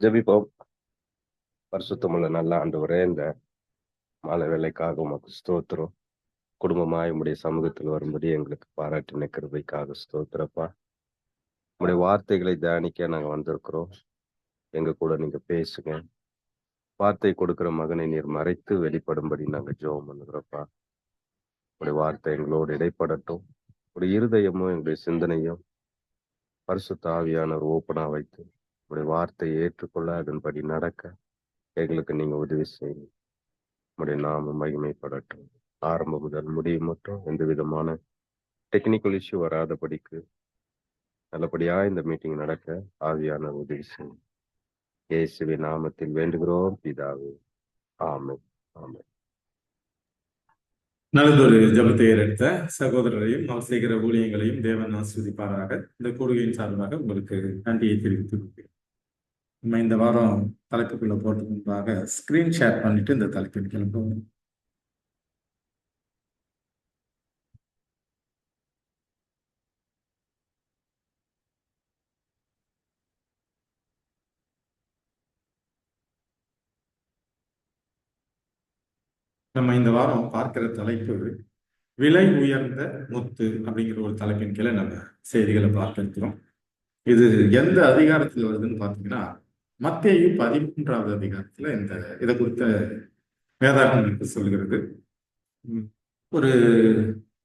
ஜெபிப்போம். பரிசுத்தமுள்ள நல்ல ஆண்டவரே, இந்த மாலை வேலைக்காக உமக்கு ஸ்தோத்திரம். குடும்பமாய் உம்முடைய சமூகத்தில் வரும்படி எங்களுக்கு பாராட்டின கிருபைக்காக ஸ்தோத்திரப்பா. உம்முடைய வார்த்தைகளை தியானிக்க நாங்க வந்திருக்கிறோம். எங்க கூட நீங்க பேசுங்க. வார்த்தை கொடுக்கிற மகனை நீர் மறைத்து வெளிப்படும்படி நாங்க ஜெபம் பண்ணுகிறோம்ப்பா. உடைய வார்த்தை எங்களோடு இடைப்படட்டும். உடைய இருதயமும் எங்களுடைய சிந்தனையும் பரிசுத்த ஆவியானவர் ஓப்பனா வைத்து உடைய வார்த்தையை ஏற்றுக்கொள்ள அதன்படி நடக்க எங்களுக்கு நீங்க உதவி செய்யுங்க. உடைய நாமம் மகிமைப்படட்டும். ஆரம்பம் முதல் முடிவு மட்டும் எந்த விதமான டெக்னிக்கல் இஷ்யூ வராதபடிக்கு நல்லபடியா இந்த மீட்டிங் நடக்க ஆவியான உதவி செய்யும். இயேசுவின் நாமத்தில் வேண்டுகிறோம் பிதாவே. ஆமென். ஆமென். நல்லதொரு ஜபத்தை ஏறெடுத்த சகோதரரையும் அவர் செய்கிற ஊழியங்களையும் தேவன் ஆஸ்வதிப்பாராக. இந்த கூடுகையின் சார்பாக உங்களுக்கு நன்றியை தெரிவித்து நம்ம இந்த வாரம் தலைப்புக்குள்ள போறதுக்கு முன்பாக ஸ்கிரீன் ஷேர் பண்ணிட்டு இந்த தலைப்பின் கிளம்புவோம். நம்ம இந்த வாரம் பார்க்கிற தலைப்பு விலை உயர்ந்த முத்து அப்படிங்கிற ஒரு தலைப்பின் கீழே நம்ம செய்திகளை பார்க்க இருக்கிறோம். இது எந்த அதிகாரத்தில் வருதுன்னு பார்த்தீங்கன்னா மத்தேயு 13வது அதிகாரத்துல இதை குறித்த வேதாகமம் சொல்கிறது. ஒரு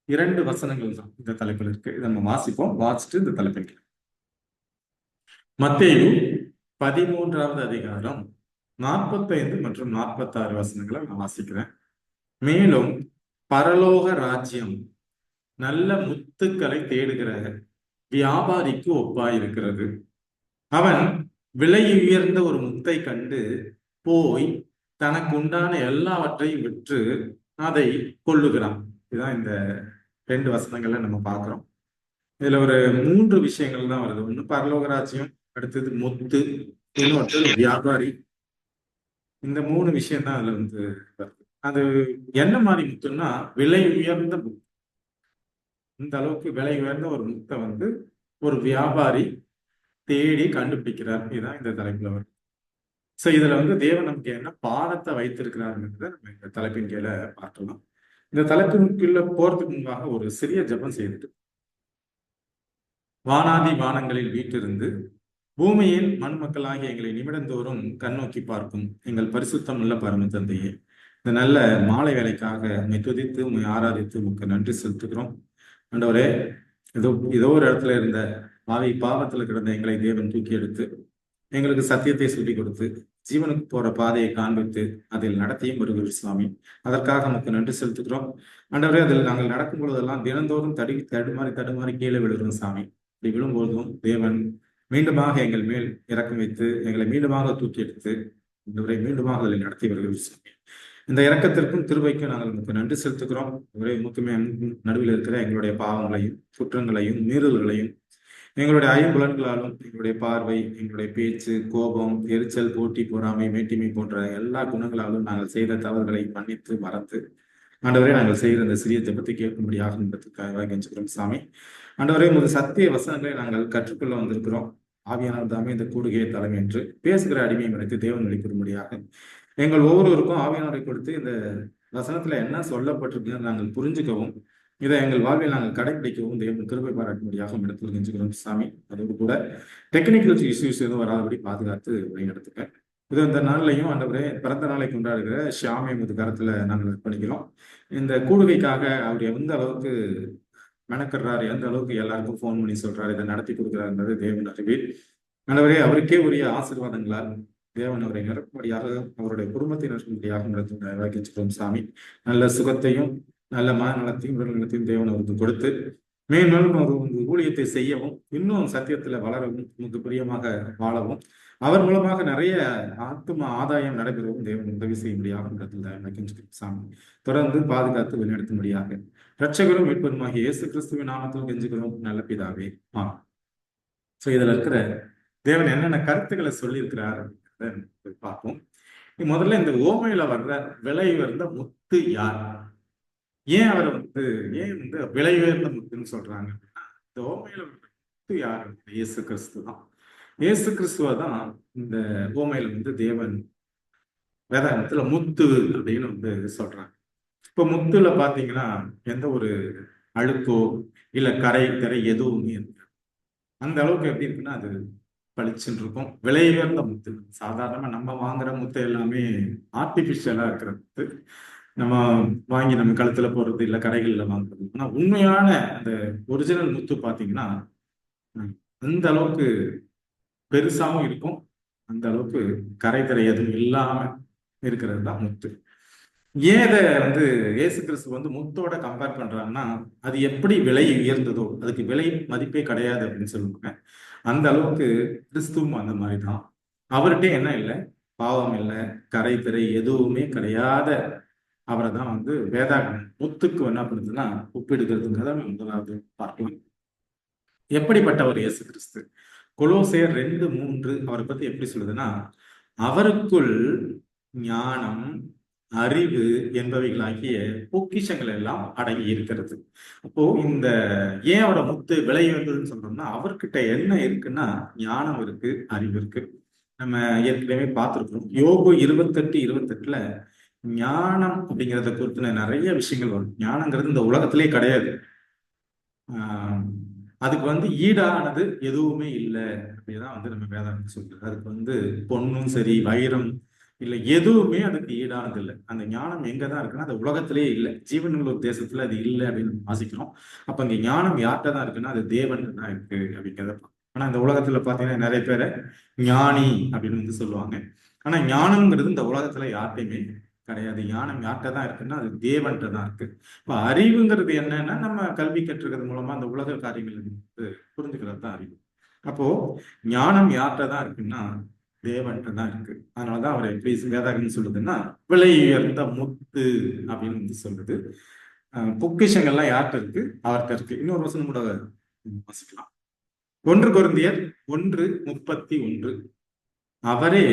2 வசனங்கள் தான் இந்த தலைப்பில் இருக்கு. இதை நம்ம வாசிப்போம். வாசிச்சுட்டு இந்த தலைப்பில் மத்தேயு 13வது அதிகாரம் 45 மற்றும் 46 வசனங்களை நான் வாசிக்கிறேன். மேலும் பரலோக ராஜ்யம் நல்ல முத்துக்களை தேடுகிற வியாபாரிக்கு ஒப்பாயிருக்கிறது. அவன் விலை உயர்ந்த ஒரு முத்தை கண்டு போய் தனக்கு உண்டான எல்லாவற்றையும் விற்று அதை கொள்ளுகிறான். இதுதான் இந்த 2 வசனங்கள்ல நம்ம பார்க்கிறோம். இதுல ஒரு 3 விஷயங்கள் தான் வருது. ஒண்ணு பரலோக ராஜ்யம், அடுத்தது முத்து, இன்னொரு வியாபாரி. இந்த 3 விஷயம் தான் அதுல வருது. அது என்ன மாதிரி முத்துன்னா விலை உயர்ந்த முத்து. இந்த அளவுக்கு விலை உயர்ந்த ஒரு முத்தை ஒரு வியாபாரி தேடி கண்டுபிடிக்கிறார். இதுதான் இந்த தலைப்புல வரும். சோ இதுல தேவன் நமக்கு என்ன பாடத்தை வைத்திருக்கிறாருன்றத நம்ம இந்த தலைப்பின் கீழே பார்க்கலாம். இந்த தலைப்பின்கீழ போறதுக்கு முன்பாக ஒரு சிறிய ஜெபம் செய்துட்டு, வானாதி வானங்களில் வீட்டிருந்து பூமியில் மண்மக்களாகிய எங்களை நிமிடந்தோறும் கண்ணோக்கி பார்க்கும் எங்கள் பரிசுத்தம் உள்ள பரம தந்தையே, இந்த நல்ல மாலை வேலைக்காக உண்மை துதித்து உண்மை ஆராதித்து உங்களுக்கு நன்றி செலுத்துகிறோம். ஆண்டவரே, ஏதோ ஒரு இடத்துல இருந்த பாவத்துல கிடந்த எங்களை தேவன் தூக்கி எடுத்து எங்களுக்கு சத்தியத்தை சொல்லிக் கொடுத்து ஜீவனுக்கு போற பாதையை காண்பித்து அதில் நடத்தியும் வருகிறோம் சுவாமி. அதற்காக நமக்கு நன்றி செலுத்துகிறோம். ஆண்டவரே, அதில் நாங்கள் நடக்கும் பொழுதெல்லாம் தினந்தோறும் தடுமாறி கீழே விழுகிறோம் சாமி. இப்படி விழும்போதும் தேவன் மீண்டுமாக எங்கள் மேல் இறக்கம் வைத்து எங்களை மீண்டுமாக தூக்கி எடுத்து இவரை மீண்டுமாக அதில் நடத்தி வருகிறோம் சாமி. இந்த இறக்கத்திற்கும் திருவைக்கும் நாங்கள் நமக்கு நன்றி செலுத்துகிறோம். இவரை முக்கியமே நடுவில் இருக்கிற எங்களுடைய பாவங்களையும் குற்றங்களையும் மீறல்களையும் எங்களுடைய ஐம்புலன்களாலும் எங்களுடைய பார்வை, எங்களுடைய பேச்சு, கோபம், எரிச்சல், போட்டி, பொறாமை, மேட்டிமை போன்ற எல்லா குணங்களாலும் நாங்கள் செய்த தவறுகளை மன்னித்து மறந்து ஆண்டவரே, நாங்கள் செய்கிற இந்த சிறிய ஜெபத்தை கேட்கும்படியாக என்பதற்காக கெஞ்சுகிறோம் சாமி. ஆண்டவரே, உமது சத்திய வசனங்களை நாங்கள் கற்றுக்கொள்ள வந்திருக்கிறோம். ஆவியானவர் தாமே இந்த கூடுகையை தலைமை என்று பேசுகிற அடிமையை மறைத்து தேவன் வெளிப்படும்படியாக எங்கள் ஒவ்வொருவருக்கும் ஆவியானவரை கொடுத்து இந்த வசனத்துல என்ன சொல்லப்பட்டிருக்குன்னு நாங்கள் புரிஞ்சுக்கவும் இதை எங்கள் வாழ்வில் நாங்கள் கடைபிடிக்கவும் தேவன் கிருபை பாராட்டும்படியாக இடத்தில் கெஞ்சுகிறோம் சாமி. அதோடு கூட டெக்னிக்கல் இஷ்யூஸ் எதுவும் வராதபடி பாதுகாத்து வழிநடத்துங்க. இது இந்த நாள்லையும் ஆண்டவரே பிறந்த நாளை கொண்டாடுகிற ஷியாமை முது கரத்துல நாங்கள் அர்ப்பணிக்கிறோம். இந்த கூடுகைக்காக அவர் எந்த அளவுக்கு மெனக்கடுறாரு, எந்த அளவுக்கு எல்லாருக்கும் ஃபோன் பண்ணி சொல்றாரு, இதை நடத்தி கொடுக்குறாருன்றது தேவன் அறிவில். ஆண்டவரே, அவருக்கே உரிய ஆசீர்வாதங்களால் தேவன் அவரை நிரப்பும்படியாக அவருடைய குடும்பத்தை நிரப்பும்படியாக நடத்தும் சாமி. நல்ல சுகத்தையும் நல்ல மனநலத்தையும் உடல் நலத்தையும் தேவன் அவருக்கு கொடுத்து மேலும் அவர் ஊழியத்தை செய்யவும் இன்னும் சத்தியத்துல வளரவும் நமக்கு பிரியமாக வாழவும் அவர் மூலமாக நிறைய ஆத்தும ஆதாயம் நடைபெறவும் தேவன் உதவி செய்யும்படியாக சாமி. தொடர்ந்து பாதுகாத்து வழிநடத்தும்படியாக இரட்சகரும் மீட்பருமாகிய இயேசு கிறிஸ்துவின் நாமத்தில் கெஞ்சுகிறோம் நல்ல பிதாவே. சோ இதுல இருக்கிற தேவன் என்னென்ன கருத்துக்களை சொல்லியிருக்கிறார் பார்ப்போம். முதல்ல இந்த ஓமையில வர்ற விலை உயர்ந்த முத்து யார்? ஏன் அவரை ஏன் விலை உயர்ந்த முத்துன்னு சொல்றாங்க அப்படின்னா, இந்த ஓமையில வர்ற முத்து யார்? இயேசு கிறிஸ்து தான். இயேசு கிறிஸ்துவ தான் இந்த உவமையில வந்து தேவன் வேதாகமத்துல முத்து அப்படின்னு வந்து சொல்றாங்க. இப்ப முத்துல பாத்தீங்கன்னா எந்த ஒரு அழுக்கோ இல்ல கரை திரை எதுவுமே இருக்கு. அந்த அளவுக்கு எப்படி இருக்குன்னா அது பளிச்சுன்னு இருக்கும். விலை உயர்ந்த முத்து. சாதாரணமா நம்ம வாங்குற முத்து எல்லாமே ஆர்டிபிஷியலா இருக்கிற முத்து. நம்ம வாங்கி நம்ம கழுத்துல போடுறது இல்ல கடைகள்ல வாங்குறது. ஆனா உண்மையான அந்த ஒரிஜினல் முத்து பாத்தீங்கன்னா ம், அந்த அளவுக்கு பெருசாவும் இருக்கும். அந்த அளவுக்கு கரை திரை எதுவும் இல்லாம இருக்கிறது தான் முத்து. ஏன் இதை வந்து இயேசு கிறிஸ்து வந்து முத்தோட கம்பேர் பண்றாங்கன்னா அது எப்படி விலை உயர்ந்ததோ அதுக்கு விலை மதிப்பே கிடையாது அப்படின்னு சொல்லுவாங்க. அந்த அளவுக்கு கிறிஸ்துவும் அந்த மாதிரி தான். அவர்கிட்ட என்ன இல்லை, பாவம் இல்லை, கரை திரை எதுவுமே கிடையாத அவரை தான் வந்து வேதாகமம் முத்துக்கு என்ன பண்ணுதுன்னா ஒப்பிடுகிறதுங்கிறத நம்ம முதலாவது பார்க்கலாம். எப்படிப்பட்டவர் இயேசு கிறிஸ்து? கொலோசையர் 2:3 அவரை பத்தி எப்படி சொல்லுதுன்னா, அவருக்குள் ஞானம், அறிவு என்பவைகளாகிய பொக்கிஷங்கள் எல்லாம் அடங்கி இருக்கிறது. அப்போ இந்த ஏன் அவரோட முத்து விலை உயர்ந்ததுன்னு சொல்றோம்னா அவர்கிட்ட என்ன இருக்குன்னா ஞானம் இருக்கு, அறிவு இருக்கு. நம்ம ஏற்கனவே பார்த்திருக்கோம். யோபு 28:28 ஞானம் அப்படிங்கிறத குறித்து நிறைய விஷயங்கள் வரும். ஞானங்கிறது இந்த உலகத்திலே கிடையாது. ஆஹ் அதுக்கு வந்து ஈடானது எதுவுமே இல்லை அப்படிதான் வந்து நம்ம வேதாந்தம் சொல்றது. அதுக்கு வந்து பொண்ணும் சரி வைரம் இல்லை எதுவுமே அதுக்கு ஈடானது இல்லை. அந்த ஞானம் எங்கதான் இருக்குன்னா அது உலகத்திலேயே இல்லை. ஜீவனுள்ள தேசத்துல அது இல்லை அப்படின்னு நம்ம வாசிக்கிறோம். அப்ப இங்க ஞானம் யார்கிட்ட தான் இருக்குன்னா அது தேவன் தான் இருக்கு அப்படிங்கிறத பார்க்கணும். ஆனா இந்த உலகத்துல பாத்தீங்கன்னா நிறைய பேரை ஞானி அப்படின்னு வந்து சொல்லுவாங்க. ஆனா ஞானம்ங்கிறது இந்த உலகத்துல யார்கிட்டையுமே கிடையாது. ஞானம் யார்கிட்ட தான் இருக்குன்னா அது தேவன்கிட்ட தான் இருக்கு. இப்ப அறிவுங்கிறது என்னன்னா நம்ம கல்வி கற்றுக்கிறது மூலமா அந்த உலக காரியங்கள் வந்து புரிஞ்சுக்கிறது தான் அறிவு. அப்போ ஞானம் யார்கிட்ட தான் இருக்குன்னா தேவன்கிட்ட தான் இருக்கு. அதனாலதான் அவர் எப்படி வேதாகம்னு சொல்லுதுன்னா விலை உயர்ந்த முத்து அப்படின்னு வந்து சொல்லுது. பொக்கிஷங்கள்லாம் யார்கிட்ட இருக்கு? அவர்கிட்ட இருக்கு. இன்னொரு வசனம் கூட வாசிக்கலாம். 1 கொரிந்தியர் 1:31 அவரே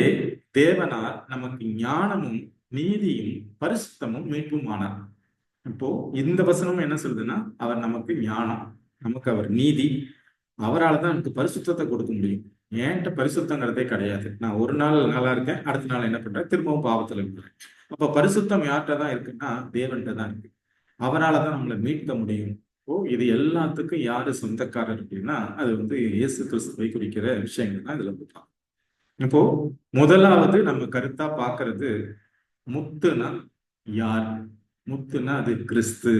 தேவனால் நமக்கு ஞானமும் நீதியும் பரிசுத்தமும் மீட்புமானார். இப்போ இந்த வசனமும் என்ன சொல்லுதுன்னா அவர் நமக்கு ஞானம், நமக்கு அவர் நீதி, அவரால் தான் எனக்கு பரிசுத்தத்தை கொடுக்க முடியும். ஏன்ட்ட பரிசுத்தங்கிறதே கிடையாது. நான் ஒரு நாள் நல்லா இருக்கேன், அடுத்த நாள் என்ன பண்றேன், திரும்பவும் பாவத்துல இருக்கிறேன். அப்ப பரிசுத்தம் யார்கிட்ட தான் இருக்குன்னா தேவன்கிட்ட தான் இருக்கு. அவரால் தான் நம்மளை மீட்க முடியும். இப்போ இது எல்லாத்துக்கும் யாரு சொந்தக்காரர் அப்படின்னா அது வந்து இயேசு கிறிஸ்துவை குறிக்கிற விஷயங்கள் தான் இதுல பார்க்கலாம். இப்போ முதலாவது நம்ம கருத்தா பாக்குறது முத்துனா யார்? முத்துனா அது கிறிஸ்து.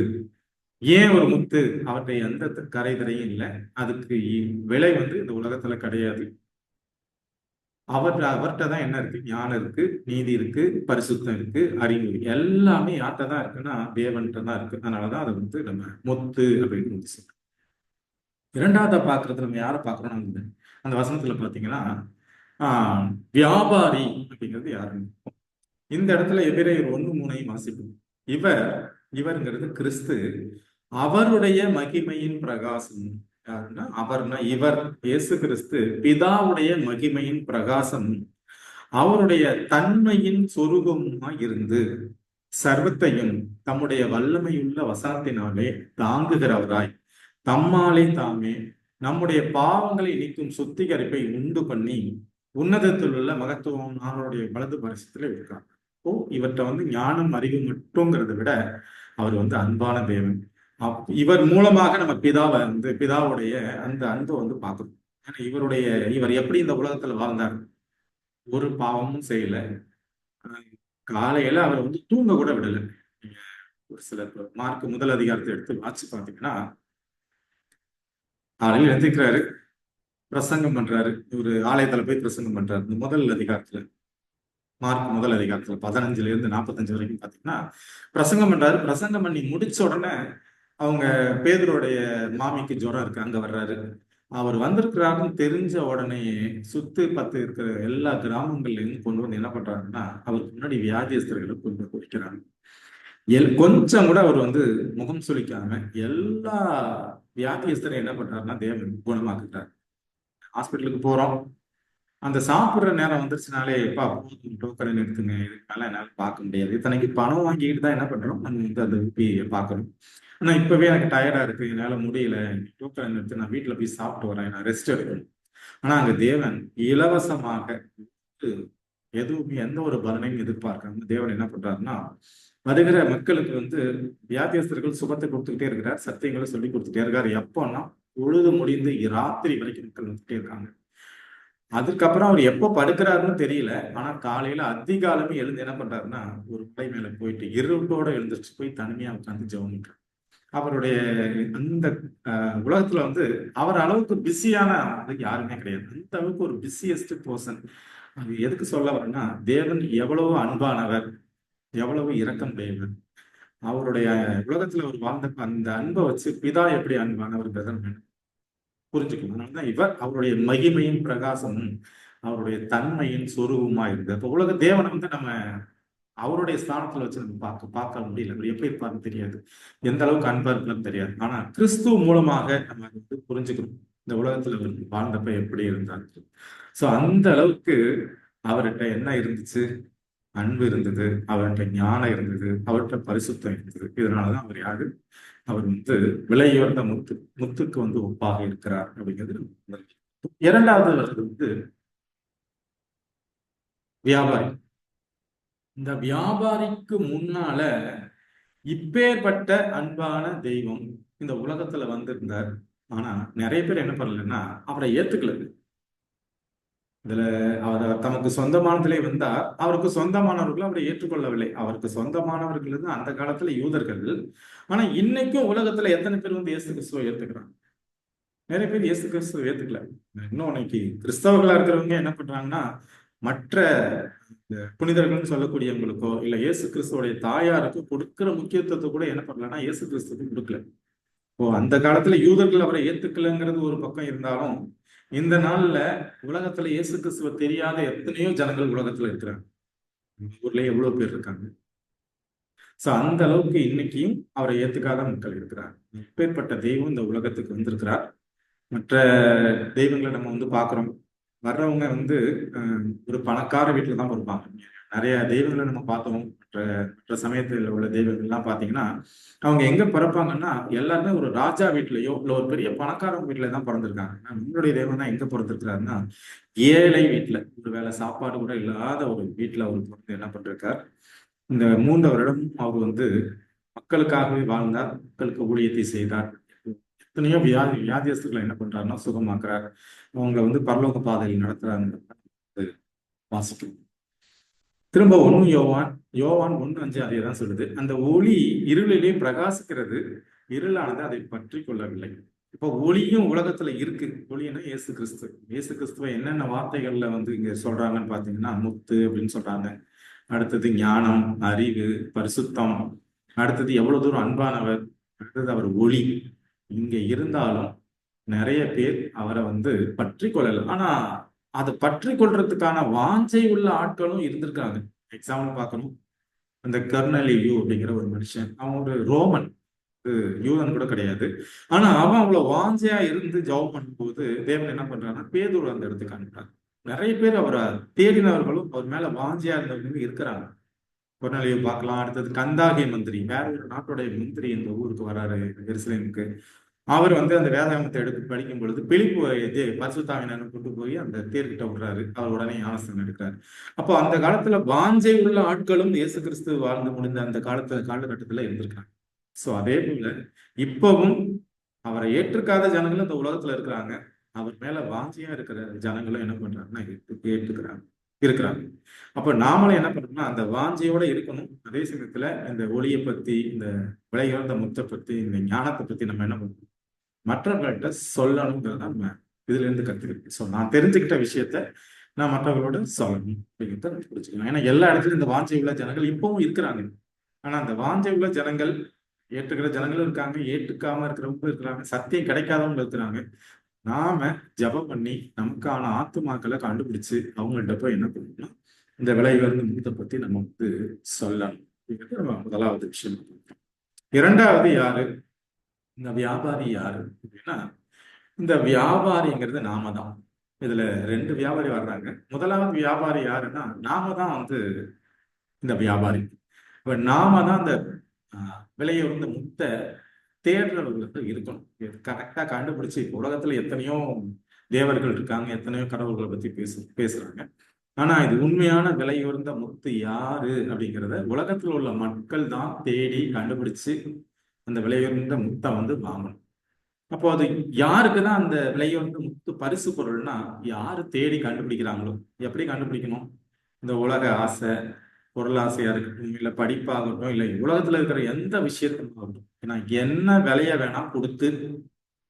ஏன் ஒரு முத்து? அவருடைய எந்த கரை திரையும் இல்லை. அதுக்கு விலை வந்து இந்த உலகத்துல கிடையாது. அவர்கிட்ட தான் என்ன இருக்கு? ஞானம் இருக்கு, நீதி இருக்கு, பரிசுத்தம் இருக்கு, அறிவு எல்லாமே யார்கிட்ட தான் இருக்குன்னா தேவன்கிட்ட தான் இருக்கு. அதனாலதான் அதை வந்து நம்ம முத்து அப்படின்னு வந்து சொல்றோம். இரண்டாவதா பாக்குறது நம்ம யாரை பாக்குறோம்னா அந்த வசனத்துல பாத்தீங்கன்னா வியாபாரி அப்படிங்கிறது யாருன்னு இந்த இடத்துல எபிரேயர் 1:3 வாசிப்போம். இவருங்கிறது கிறிஸ்து அவருடைய மகிமையின் பிரகாசம். யாருன்னா அவர்னா இவர் இயேசு கிறிஸ்து பிதாவுடைய மகிமையின் பிரகாசம் அவருடைய தன்மையின் சொரூபமாய் இருந்து சர்வத்தையும் தம்முடைய வல்லமையுள்ள வசனத்தினாலே தாங்குகிறவராய் தம்மாலே தாமே நம்முடைய பாவங்களை நீக்கும் சுத்திகரிப்பை உண்டு பண்ணி உன்னதத்தில் உள்ள மகத்துவம் அவருடைய வலது பரிசத்துல இருக்காங்க. இப்போ இவர்கிட்ட வந்து ஞானம் அறிவு மட்டுங்கிறத விட அவர் வந்து அன்பான தேவன். இவர் மூலமாக நம்ம பிதாவுடைய அந்த அன்பை வந்து பார்க்கணும். ஏன்னா இவர் எப்படி இந்த உலகத்துல வாழ்ந்தார்? ஒரு பாவமும் செய்யல. காலையில அவர் வந்து தூங்க கூட விடல. நீங்க ஒரு சில மார்க் 1 அதிகாரத்தை எடுத்து வாட்சி பார்த்தீங்கன்னா காலையில் எழுந்திருக்கிறாரு, பிரசங்கம் பண்றாரு. ஒரு ஆலயத்துல போய் பிரசங்கம் பண்றாரு. இந்த 1 அதிகாரத்துல மார்க் 1 அதிகாரத்துல 15 45 வரைக்கும் பாத்தீங்கன்னா பிரசங்கம் பண்றாரு. பிரசங்கம் பண்ணி முடிச்ச உடனே அவங்க பேதுருடைய மாமிக்கு ஜுரம் இருக்கு, அங்க வர்றாரு. அவர் வந்திருக்கிறாருன்னு தெரிஞ்ச உடனே சுத்து பத்து இருக்கிற எல்லா கிராமங்கள்ல இருந்து கொண்டு வந்து என்ன பண்றாருன்னா அவருக்கு முன்னாடி வியாதியஸ்தர்களை கொண்டு குடிக்கிறாங்க. கொஞ்சம் கூட அவர் வந்து முகம் சுளிக்காம எல்லா வியாதியஸ்தரையும் என்ன பண்றாருன்னா தேவன் குணமாக்குறாரு. ஹாஸ்பிட்டலுக்கு போறோம், அந்த சாப்பிட்ற நேரம் வந்துருச்சுனாலே எப்பா டோக்கனை எடுத்துங்க, இதுக்கு மேல என்னால பார்க்க முடியாது. இத்தனைக்கு பணம் வாங்கிட்டு தான் என்ன பண்றோம் நம்ம வந்து அந்த ஊபியை பார்க்கணும். ஆனா இப்பவே எனக்கு டயர்டா இருக்கு, என்னால முடியல, டோக்கன் எடுத்து நான் வீட்டுல போய் சாப்பிட்டு வரேன், நான் ரெஸ்ட் எடுக்கணும். ஆனா அங்க தேவன் இலவசமாக எதுவுமே எந்த ஒரு பலனையும் எதிர்பார்க்காம தேவன் என்ன பண்றாருன்னா, வருகிற மக்களுக்கு வியாதியஸ்தர்கள் சுகத்தை கொடுத்துக்கிட்டே இருக்கிறார், சத்தியங்களை சொல்லி கொடுத்துட்டே இருக்காரு. எப்போன்னா பொழுது முடிந்து ராத்திரி வரைக்கும் மக்கள் வந்துட்டே இருக்காங்க. அதுக்கப்புறம் அவர் எப்போ படுக்கிறாருன்னு தெரியல. ஆனா காலையில அதிகாலமே எழுந்து என்ன பண்றாருன்னா, ஒரு மலை மேல போயிட்டு இருட்டோட எழுந்திருச்சு போய் தனிமையா உட்கார்ந்து ஜெபம் பண்றாரு. அவருடைய அந்த உலகத்துல அவர் அளவுக்கு பிஸியான யாருமே கிடையாது. அந்த அளவுக்கு ஒரு பிஸியஸ்ட் பர்சன். அது எதுக்கு சொல்ல வரேன்னா, தேவன் எவ்வளவு அன்பானவர், எவ்வளவு இரக்கம் உடையவர். அவருடைய உலகத்துல அவர் வாழ்ந்த அந்த அன்பை வச்சு பிதா எப்படி அன்பானவர் புரிஞ்சுக்கணும். அதனாலதான் இவர் அவருடைய மகிமையின் பிரகாசமும் அவருடைய தன்மையின் சொரூபமா இருக்கு. அப்ப உலக தேவனை நம்ம அவருடைய ஸ்தானத்துல வச்சு நம்ம பார்க்க முடியல. அவர் எப்படி இருப்பாருன்னு தெரியாது, எந்த அளவுக்கு அன்பா இருப்பாருன்னு தெரியாது. ஆனா கிறிஸ்துவ மூலமாக நம்ம புரிஞ்சுக்கணும் இந்த உலகத்துல அவர் வாழ்ந்தப்ப எப்படி இருந்தாரு. சோ அந்த அளவுக்கு அவர்கிட்ட என்ன இருந்துச்சு? அன்பு இருந்தது, அவர்கிட்ட ஞானம் இருந்தது, அவர்கிட்ட பரிசுத்தம் இருந்தது. இதனாலதான் அவர் யாரு? அவர் விலையுயர்ந்த முத்துக்கு ஒப்பாக இருக்கிறார் அப்படிங்கிறது. இரண்டாவது வியாபாரி. இந்த வியாபாரிக்கு முன்னால இப்பேற்பட்ட அன்பான தெய்வம் இந்த உலகத்துல வந்திருந்தார். ஆனா நிறைய பேர் என்ன பண்ணலன்னா அவரை ஏத்துக்கல. இதுல அவர் தமக்கு சொந்தமானதிலே வந்தார், அவருக்கு சொந்தமானவர்கள் அவரை ஏற்றுக்கொள்ளவில்லை. அவருக்கு சொந்தமானவர்கள் அந்த காலத்துல யூதர்கள். ஆனா இன்னைக்கும் உலகத்துல எத்தனை பேர் இயேசு கிறிஸ்துவை ஏத்துக்கிறாங்க? நிறைய பேர் இயேசு கிறிஸ்துவை ஏத்துக்கல. இன்னும் இன்னைக்கு கிறிஸ்தவர்களா இருக்கிறவங்க என்ன பண்றாங்கன்னா, மற்ற புனிதர்கள்னு சொல்லக்கூடியவங்களுக்கோ இல்ல இயேசு கிறிஸ்துவோடைய தாயாருக்கு கொடுக்கிற முக்கியத்துவத்தை கூட என்ன பண்ணலன்னா இயேசு கிறிஸ்துக்கு கொடுக்கல. அந்த காலத்துல யூதர்கள் அவரை ஏத்துக்கலங்கிறது ஒரு பக்கம் இருந்தாலும், இந்த நாள்ல உலகத்துல இயேசு கிறிஸ்துவ தெரியாத எத்தனையோ ஜனங்கள் உலகத்துல இருக்கிறாங்க. ஊர்ல எவ்வளவு பேர் இருக்காங்க. சோ அந்த அளவுக்கு இன்னைக்கும் அவரை ஏத்துக்காத மக்கள் இருக்கிறார். எப்பேற்பட்ட தெய்வம் இந்த உலகத்துக்கு வந்திருக்கிறார். மற்ற தெய்வங்களை நம்ம பாக்குறோம். வர்றவங்க ஒரு பணக்கார வீட்டுல தான் வருவாங்க. நிறைய தெய்வங்களை நம்ம பார்த்தோம். மற்ற சமயத்துல உள்ள தெய்வங்கள் எல்லாம் பாத்தீங்கன்னா அவங்க எங்க பிறப்பாங்கன்னா எல்லாருமே ஒரு ராஜா வீட்லயோ இல்ல ஒரு பெரிய பணக்காரங்க வீட்டுல தான் பிறந்திருக்காங்க. நம்மளுடைய தெய்வம் தான் எங்க பிறந்திருக்கிறாருன்னா ஏழை வீட்டுல, ஒரு வேளை சாப்பாடு கூட இல்லாத ஒரு வீட்டுல அவர் பிறந்து என்ன பண்றார்? இந்த 3 வருடம் அவர் மக்களுக்காகவே வாழ்ந்தார், மக்களுக்கு ஊழியத்தை செய்தார். எத்தனையோ வியாதியஸ்தர்களை என்ன பண்றாருன்னா சுகமாக்குறார். அவங்க பரலோக பாதையில் நடத்துறாங்க வாசிக்கும். திரும்ப யோவான் 1:5 அதே தான் சொல்லுது. அந்த ஒளி இருளிலே பிரகாசிக்கிறது, இருளானது அதை பற்றி கொள்ளவில்லை. இப்போ ஒளியும் உலகத்துல இருக்கு. ஒளின்னா இயேசு கிறிஸ்து. இயேசு கிறிஸ்துவ என்னென்ன வார்த்தைகள்ல இங்க சொல்றாங்கன்னு பாத்தீங்கன்னா, முத்து அப்படின்னு சொல்றாங்க. அடுத்தது ஞானம், அறிவு, பரிசுத்தம். அடுத்தது எவ்வளவு தூரம் அன்பானவர். அடுத்தது அவர் ஒளி. இங்க இருந்தாலும் நிறைய பேர் அவரை பற்றி கொள்ளல. ஆனா அதை பற்றி கொள்றதுக்கான வாஞ்சை உள்ள ஆட்களும் இருந்திருக்காங்க. எக்ஸாம்பிள் பார்க்கணும், அந்த கர்னலியு அப்படிங்கிற ஒரு மனுஷன். அவன் ஒரு ரோமன், யூதன் கூட கிடையாது. ஆனா அவன் அவ்வளவு வாஞ்சையா இருந்து ஜெபம் பண்ணும்போது தேவன் என்ன பண்றாருன்னா பேதுரு அந்த இடத்துக்கு அனுப்புறாரு. நிறைய பேர் அவரை தேடினவர்களும் அவர் மேல வாஞ்சையா இருந்தவங்க இருக்கிறாங்க. கொர்நேலியு பார்க்கலாம். அடுத்தது கந்தாகி மந்திரி, வேற ஒரு நாட்டுடைய மந்திரி இந்த ஊருக்கு வராரு எருசலேமுக்கு. அவர் அந்த வேதாகமத்தை எடுத்து படிக்கும் பொழுது பிலிப்பு பரிசுத்தாவினரை கொண்டு போய் அந்த தேர்கிட்ட விடுறாரு. அவர் உடனே ஞானஸ்தானம் எடுக்கிறாரு. அப்போ அந்த காலத்துல வாஞ்சை உள்ள ஆட்களும் இயேசு கிறிஸ்து வாழ்ந்து முடிந்த அந்த காலகட்டத்துல இருந்திருக்காங்க. சோ அதே போல இப்பவும் அவரை ஏற்றுக்காத ஜனங்களும் இந்த உலகத்துல இருக்கிறாங்க. அவர் மேல வாஞ்சையா இருக்கிற ஜனங்களும் என்ன பண்றாங்கன்னா ஏற்றுக்கிறாங்க இருக்கிறாங்க. அப்ப நாமளும் என்ன பண்றோம்னா அந்த வாஞ்சையோட இருக்கணும். அதே சமயத்துல இந்த ஒளியை பத்தி, இந்த விலையுயர்ந்த முத்தை பத்தி, இந்த ஞானத்தை பத்தி நம்ம என்ன பண்ணணும்? மற்றவர்கள்ட்ட சொல்லணுங்கிறத நம்ம இதுல இருந்து கத்துக்கிட்டு. ஸோ நான் தெரிஞ்சுக்கிட்ட விஷயத்த நான் மற்றவர்களோட சொல்லணும் அப்படிங்கிறத புரிஞ்சுக்கணும். ஏன்னா எல்லா இடத்துலயும் இந்த வாஞ்சை உள்ள ஜனங்கள் இப்பவும் இருக்கிறாங்க. ஆனா அந்த வாஞ்சை உள்ள ஜனங்கள், ஏற்றுக்கிற ஜனங்களும் இருக்காங்க, ஏற்றுக்காம இருக்கிறவங்க இருக்கிறாங்க, சத்தியம் கிடைக்காதவங்க இருக்கிறாங்க. நாம ஜெபம் பண்ணி நமக்கான ஆத்துமாக்களை கண்டுபிடிச்சு அவங்கள்ட்ட போய் என்ன பண்ணணும்? இந்த விலையுயர்ந்த முத்தை பத்தி நம்ம சொல்லணும். நம்ம முதலாவது விஷயம். இரண்டாவது யாரு? இந்த வியாபாரி யாரு அப்படின்னா, இந்த வியாபாரிங்கிறது நாம தான். இதுல 2 வியாபாரி வர்றாங்க. முதலாவது வியாபாரி யாருன்னா நாம தான் இந்த வியாபாரி. இப்ப நாம தான் அந்த விலையுயர்ந்த முத்தை தேடுறவர்களுக்கு இருக்கணும். கரெக்டா கண்டுபிடிச்சு, உலகத்துல எத்தனையோ தேவர்கள் இருக்காங்க, எத்தனையோ கடவுள்களை பத்தி பேசுறாங்க. ஆனா இது உண்மையான விலையுயர்ந்த முத்து யாரு அப்படிங்கிறத உலகத்துல உள்ள மக்கள் தான் தேடி கண்டுபிடிச்சு அந்த விலையுயர்ந்த முத்தை வந்து வாங்கணும். அப்போ அது யாருக்கு தான் அந்த விலையுயர்ந்த முத்து பரிசு பொருள்னா, யாரு தேடி கண்டுபிடிக்கிறாங்களோ. எப்படி கண்டுபிடிக்கணும்? இந்த உலக ஆசை, பொருளாசையா இருக்கட்டும், இல்ல படிப்பாகட்டும், இல்லை உலகத்துல இருக்கிற எந்த விஷயத்துமாகட்டும், ஏன்னா என்ன விலைய வேணா கொடுத்து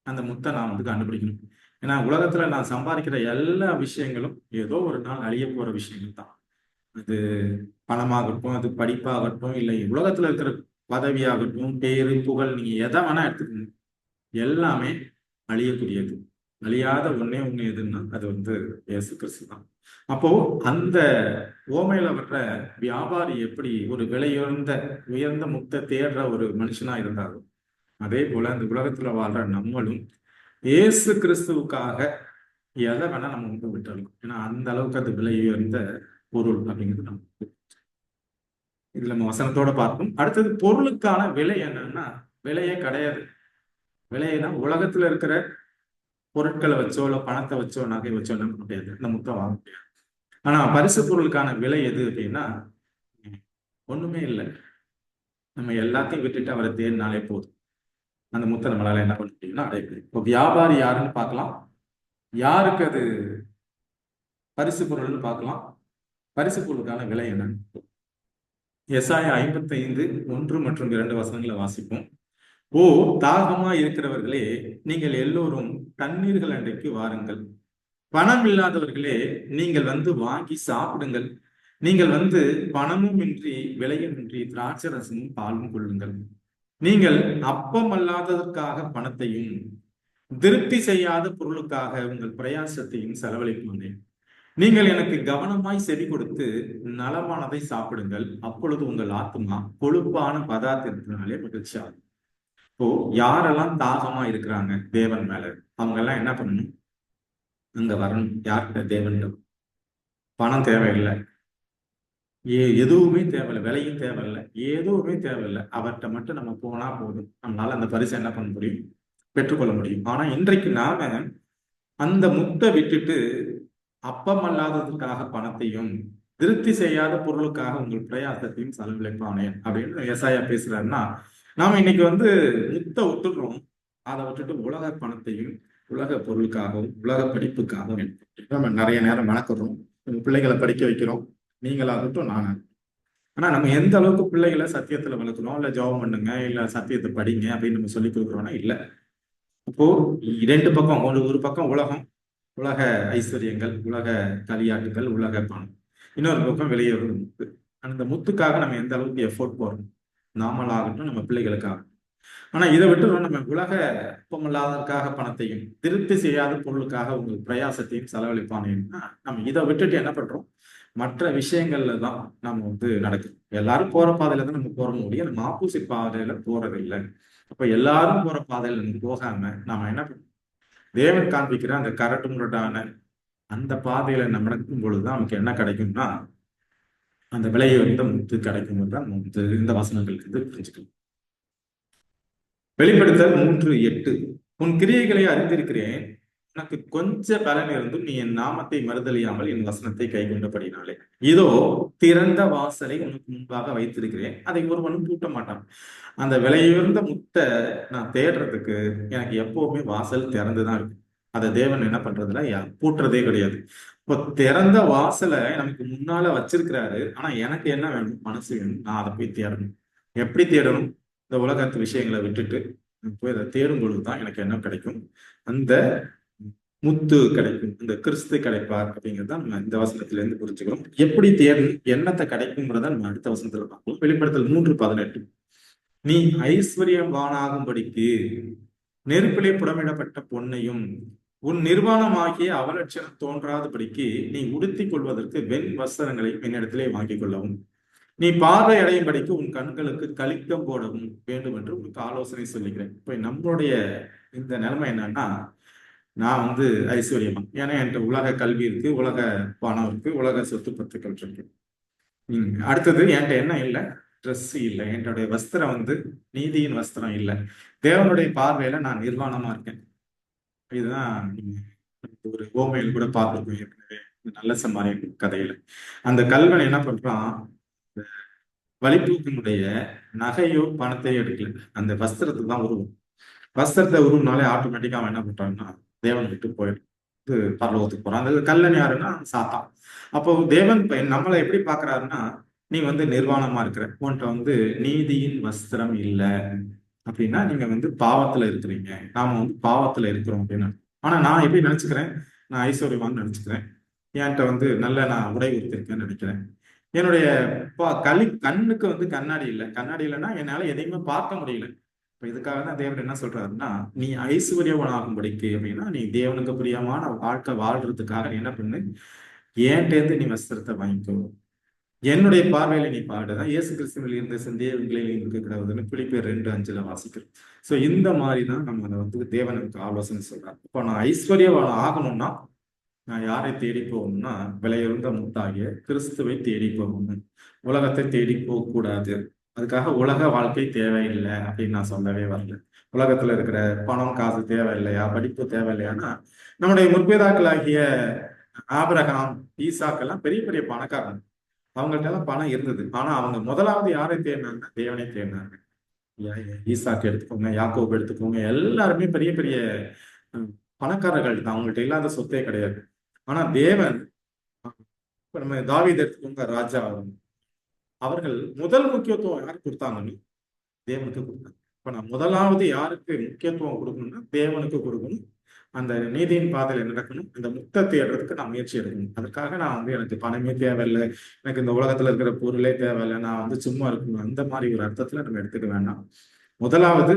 அந்த முத்தை நான் வந்து கண்டுபிடிக்கணும். ஏன்னா உலகத்துல நான் சம்பாதிக்கிற எல்லா விஷயங்களும் ஏதோ ஒரு நாள் அழிய போற விஷயங்கள் தான். அது பணமாகட்டும், அது படிப்பாகட்டும், இல்லை உலகத்துல இருக்கிற பதவியாகட்டும், பேரு புகழ், நீங்க எதை வேணா எடுத்துக்கோங்க, எல்லாமே அழியக்கூடியது. அழியாத ஒண்ணே ஒண்ணு எதுன்னா அது வந்து இயேசு கிறிஸ்து தான். அப்போ அந்த ஓமையில வர்ற வியாபாரி எப்படி ஒரு விலையுயர்ந்த உயர்ந்த முத்தை தேடுற ஒரு மனுஷனா இருந்தாலும், அதே போல இந்த உலகத்துல வாழ்ற நம்மளும் இயேசு கிறிஸ்துவுக்காக எதை வேணா நம்ம வந்து விட்டுறலாம். ஏன்னா அந்த அளவுக்கு அது விலை உயர்ந்த பொருள் அப்படிங்கிறது நம்ம இதுல நம்ம வசனத்தோட பார்ப்போம். அடுத்தது பொருளுக்கான விலை என்னன்னா, விலையே கிடையாது. விலைனா உலகத்துல இருக்கிற பொருட்களை வச்சோ இல்ல பணத்தை வச்சோ நகை வச்சோ என்ன பண்ண முடியாது, இந்த முத்தை வாங்க முடியாது. ஆனா பரிசு பொருளுக்கான விலை எது அப்படின்னா ஒண்ணுமே இல்லை. நம்ம எல்லாத்தையும் விட்டுட்டு அவரை தேடினாலே போதும், அந்த முத்தை நம்மளால என்ன பண்ண முடியும்னா அடைய முடியும். இப்போ வியாபாரி யாருன்னு பார்க்கலாம், யாருக்கு அது பரிசு பொருள்னு பார்க்கலாம். பரிசு பொருளுக்கான விலை என்னன்னு எசாயா 55:1 மற்றும் 2 வசனங்களை வாசிப்போம். ஓ தாகமா இருக்கிறவர்களே, நீங்கள் எல்லோரும் தண்ணீர்கள் அன்றைக்கு வாருங்கள். பணம் இல்லாதவர்களே, நீங்கள் வந்து வாங்கி சாப்பிடுங்கள். நீங்கள் வந்து பணமும் இன்றி விலையும் இன்றி திராட்சை ரசமும் பாலும் கொள்ளுங்கள். நீங்கள் அப்பம் அல்லாததற்காக பணத்தையும் திருப்தி செய்யாத பொருளுக்காக உங்கள் பிரயாசத்தையும் செலவழிப்பானேன். நீங்கள் எனக்கு கவனமாய் செவி கொடுத்து நலமானதை சாப்பிடுங்கள். அப்பொழுது உங்கள் ஆத்மா கொழுப்பான பதார்த்தத்தினாலே மகிழ்ச்சியாகும். இப்போ யாரெல்லாம் தாகமா இருக்கிறாங்க தேவன் மேல, அவங்க எல்லாம் என்ன பண்ணணும்? அங்க வரணும். யார்கிட்ட? தேவன். பணம் தேவையில்லை, எதுவுமே தேவையில்லை, விலையும் தேவையில்லை, எதுவுமே தேவையில்லை. அவர்கிட்ட மட்டும் நம்ம போனா போதும், நம்மளால அந்த பரிசை என்ன பண்ண முடியும்? பெற்றுக்கொள்ள முடியும். ஆனா இன்றைக்கு நாம அந்த முத்தை விட்டுட்டு அப்பம் அல்லாததுக்காக பணத்தையும் திருப்தி செய்யாத பொருளுக்காக உங்கள் பிரயாசத்தையும் செலவழிப்பானேன் அப்படின்னு ஏசாயா பேசுறாருன்னா, நாம இன்னைக்கு வந்து முத்தை விட்டுடுறோம். அதை விட்டுட்டு உலக பணத்தையும் உலக பொருளுக்காகவும் உலக படிப்புக்காகவும் நம்ம நிறைய நேரம் மெனக்கிறோம். நம்ம பிள்ளைகளை படிக்க வைக்கிறோம், நீங்களாகட்டும் நாங்க. ஆனா நம்ம எந்த அளவுக்கு பிள்ளைகளை சத்தியத்துல வளர்க்குறோம், இல்ல ஜெபம் பண்ணுங்க, இல்ல சத்தியத்தை படிங்க அப்படின்னு நம்ம சொல்லி கொடுக்குறோம்னா இல்ல. அப்போ இரண்டு பக்கம், ஒரு பக்கம் உலகம், உலக ஐஸ்வர்யங்கள், உலக களியாட்டுகள், உலக பணம். இன்னொரு பக்கம் வெளியே ஒரு முத்து. அந்த முத்துக்காக நம்ம எந்த அளவுக்கு எஃபோர்ட் போடுறோம், நாமளாகட்டும் நம்ம பிள்ளைகளுக்காக. ஆனா இதை விட்டு நம்ம உலக அப்பமில்லாததற்காக பணத்தையும் திருப்தி செய்யாத பொருளுக்காக உங்கள் பிரயாசத்தையும் செலவழிப்பானேன்னா நம்ம இதை விட்டுட்டு என்ன பண்றோம்? மற்ற விஷயங்கள்ல தான் நம்ம வந்து நடக்குது. எல்லாரும் போற பாதையில தான் நம்ம போற முடியும், நம்ம ஆப்போசிட் பாதையில போறது இல்லை. அப்ப எல்லாரும் போற பாதையில நம்ம போகாம நாம என்ன பண்றோம்? தேவன் காண்பிக்கிற அந்த கரட்டு முரட்டான அந்த பாதையில நம்ம நடக்கும் பொழுதுதான் நமக்கு என்ன கிடைக்கும்னா அந்த விலையை வந்து முத்து கிடைக்கும் தான் நம்ம வந்து இந்த வசனங்களுக்கு வந்து புரிஞ்சுக்கலாம். வெளிப்படுத்தல் 3:8 உன் கிரியைகளை அறிந்திருக்கிறேன், உனக்கு கொஞ்ச பலன் இருந்தும் நீ என் நாமத்தை மறுதலியாமல் என் வசனத்தை கை கொண்டபடினாலே இதோ திறந்த வாசலை உனக்கு முன்பாக வைத்திருக்கிறேன், அதை ஒருவனும் பூட்ட மாட்டான். அந்த விலையுயர்ந்த முத்தை நான் தேடுறதுக்கு எனக்கு எப்பவுமே வாசல் திறந்துதான் இருக்கு. அதை தேவன் என்ன பண்றதுல பூட்டுறதே கிடையாது. இப்போ திறந்த வாசலை நமக்கு முன்னால வச்சிருக்கிறாரு. ஆனா எனக்கு என்ன வேணும்? மனசு வேணும். நான் அதை போய் தேடணும். எப்படி தேடணும்? இந்த உலகத்து விஷயங்களை விட்டுட்டு போய் அதை தேடும் பொழுதுதான் எனக்கு என்ன கிடைக்கும்? அந்த முத்து கிடைக்கும், இந்த கிறிஸ்து கிடைப்பார் அப்படிங்கிறத நம்ம இந்த வசனத்துல இருந்து புரிஞ்சுக்கிறோம். எப்படி தேடணும், என்னத்தை கிடைக்குங்கிறத நம்ம அடுத்த வசனத்துல பார்ப்போம். வெளிப்படுத்தல் 3:18 நீ ஐஸ்வர்யவானாகும்படிக்கு நெருப்பிலே புடமிடப்பட்ட பொன்னையும் உன் நிர்வாணமாகிய அவலட்சணம் தோன்றாதபடிக்கு நீ உடுத்திக் கொள்வதற்கு வெண் வஸ்திரங்களை என்னிடத்திலே வாங்கிக் கொள்ளவும், நீ பார்வை அடையும்படிக்கு உன் கண்களுக்கு கலிக்கம் போடவும் வேண்டும் என்று உனக்கு ஆலோசனை சொல்லிக்கிறேன். இப்ப நம்மளுடைய இந்த நிலைமை என்னன்னா, நான் வந்து ஐஸ்வர்யமா, ஏன்னா என்கிட்ட உலக கல்வி இருக்கு, உலக பணம் இருக்கு, உலக சொத்து பத்துக்கள் இருக்கு. அடுத்தது என்கிட்ட என்ன இல்லை? ட்ரெஸ் இல்லை. என்னுடைய வஸ்திரம் வந்து நீதியின் வஸ்திரம் இல்லை. தேவனுடைய பார்வையில நான் நிர்வாணமா இருக்கேன். இதுதான் ஒரு ஓமையில் கூட பார்த்துருக்கோம் ஏற்கனவே, இந்த நல்ல சமாரியன் கதையில. அந்த கல்வன் என்ன பண்றான், இந்த வழிப்போக்கனுடைய நகையோ பணத்தையோ எடுக்கல, அந்த வஸ்திரத்தை தான் உருவம். வஸ்திரத்தை உருவம்னாலே ஆட்டோமேட்டிக்கா அவன் என்ன பண்றான்னா தேவனை விட்டு போயிடும், பரலோகத்துக்கு போறான். அந்த கல்லன் யாருன்னா சாத்தான். அப்போ தேவன் நம்மளை எப்படி பாக்குறாருன்னா, நீ நிர்வாணமா இருக்கிற, உன்கிட்ட நீதியின் வஸ்திரம் இல்லை அப்படின்னா நீங்க பாவத்துல இருக்கிறீங்க, நாம பாவத்துல இருக்கிறோம் அப்படின்னு. ஆனா நான் எப்படி நினைச்சுக்கிறேன், நான் ஐஸ்வர்யவான்னு நினைச்சுக்கிறேன், என்கிட்ட நல்ல நான் உடை உடுத்திருக்கேன்னு நினைக்கிறேன். என்னுடைய கண்ணுக்கு கண்ணாடி இல்லை, கண்ணாடி இல்லைன்னா என்னால எதையுமே பார்க்க முடியல. இப்ப இதுக்காக தான் தேவன் என்ன சொல்றாருன்னா, நீ ஐஸ்வர்யவனாகும்படிக்கு அப்படின்னா நீ தேவனுக்கு பிரியமான வாழ்க்கை வாழ்றதுக்காக நீ என்ன பண்ணு, ஏன்டேந்து நீ வஸ்திரத்தை வாங்கிக்கோ, என்னுடைய பார்வையில நீ பாடுதான் இயேசு கிறிஸ்துவில் இருந்த சந்தேகங்களில் இருக்க கிடவுதுன்னு பிலிப்பியர் 2:5 வாசிக்கிறோம். சோ இந்த மாதிரி தான் நம்ம அதை தேவனுக்கு ஆலோசனை சொல்றாரு. இப்போ நான் ஐஸ்வர்யவான் ஆகணும்னா நான் யாரை தேடி போகணும்னா, விலையுறந்த முத்தாகிய கிறிஸ்துவை தேடி போகணும், உலகத்தை தேடி போக கூடாது. அதுக்காக உலக வாழ்க்கை தேவையில்லை அப்படின்னு நான் சொல்லவே வரல. உலகத்துல இருக்கிற பணம் காசு தேவையில்லையா, படிப்பு தேவையில்லையான்னா, நம்முடைய முற்பிதாக்களாகிய ஆபிரகாம், ஈசாக்கெல்லாம் பெரிய பெரிய பணக்காரங்க, அவங்கள்ட்ட எல்லாம் பணம் இருந்தது. ஆனா அவங்க முதலாவது யாரை தேடினாங்க, தேவனை தேடினாங்க. ஈசாக்கு எடுத்துக்கோங்க, யாக்கோபு எடுத்துக்கோங்க, எல்லாருமே பெரிய பெரிய பணக்காரர்கள் தான், அவங்கள்ட்ட இல்லாத சொத்தே கிடையாது. ஆனா தேவன், இப்ப நம்ம தாவீது எடுத்துக்கோங்க, ராஜா, அவர்கள் முதல் முக்கியத்துவம் யாருக்கு கொடுத்தாங்கன்னு தேவனுக்கு கொடுத்தாங்க. இப்ப நான் முதலாவது யாருக்கு முக்கியத்துவம் கொடுக்கணும்னா தேவனுக்கு கொடுக்கணும். அந்த நீதியின் பாதையில நடக்கணும், இந்த முக்த தேடுறதுக்கு நான் முயற்சி எடுக்கணும். அதுக்காக நான் எனக்கு பணமே தேவையில்லை, எனக்கு இந்த உலகத்துல இருக்கிற பொருளே தேவையில்லை, நான் சும்மா இருக்கணும், அந்த மாதிரி ஒரு அர்த்தத்துல நம்ம எடுத்துக்க வேண்டாம். முதலாவது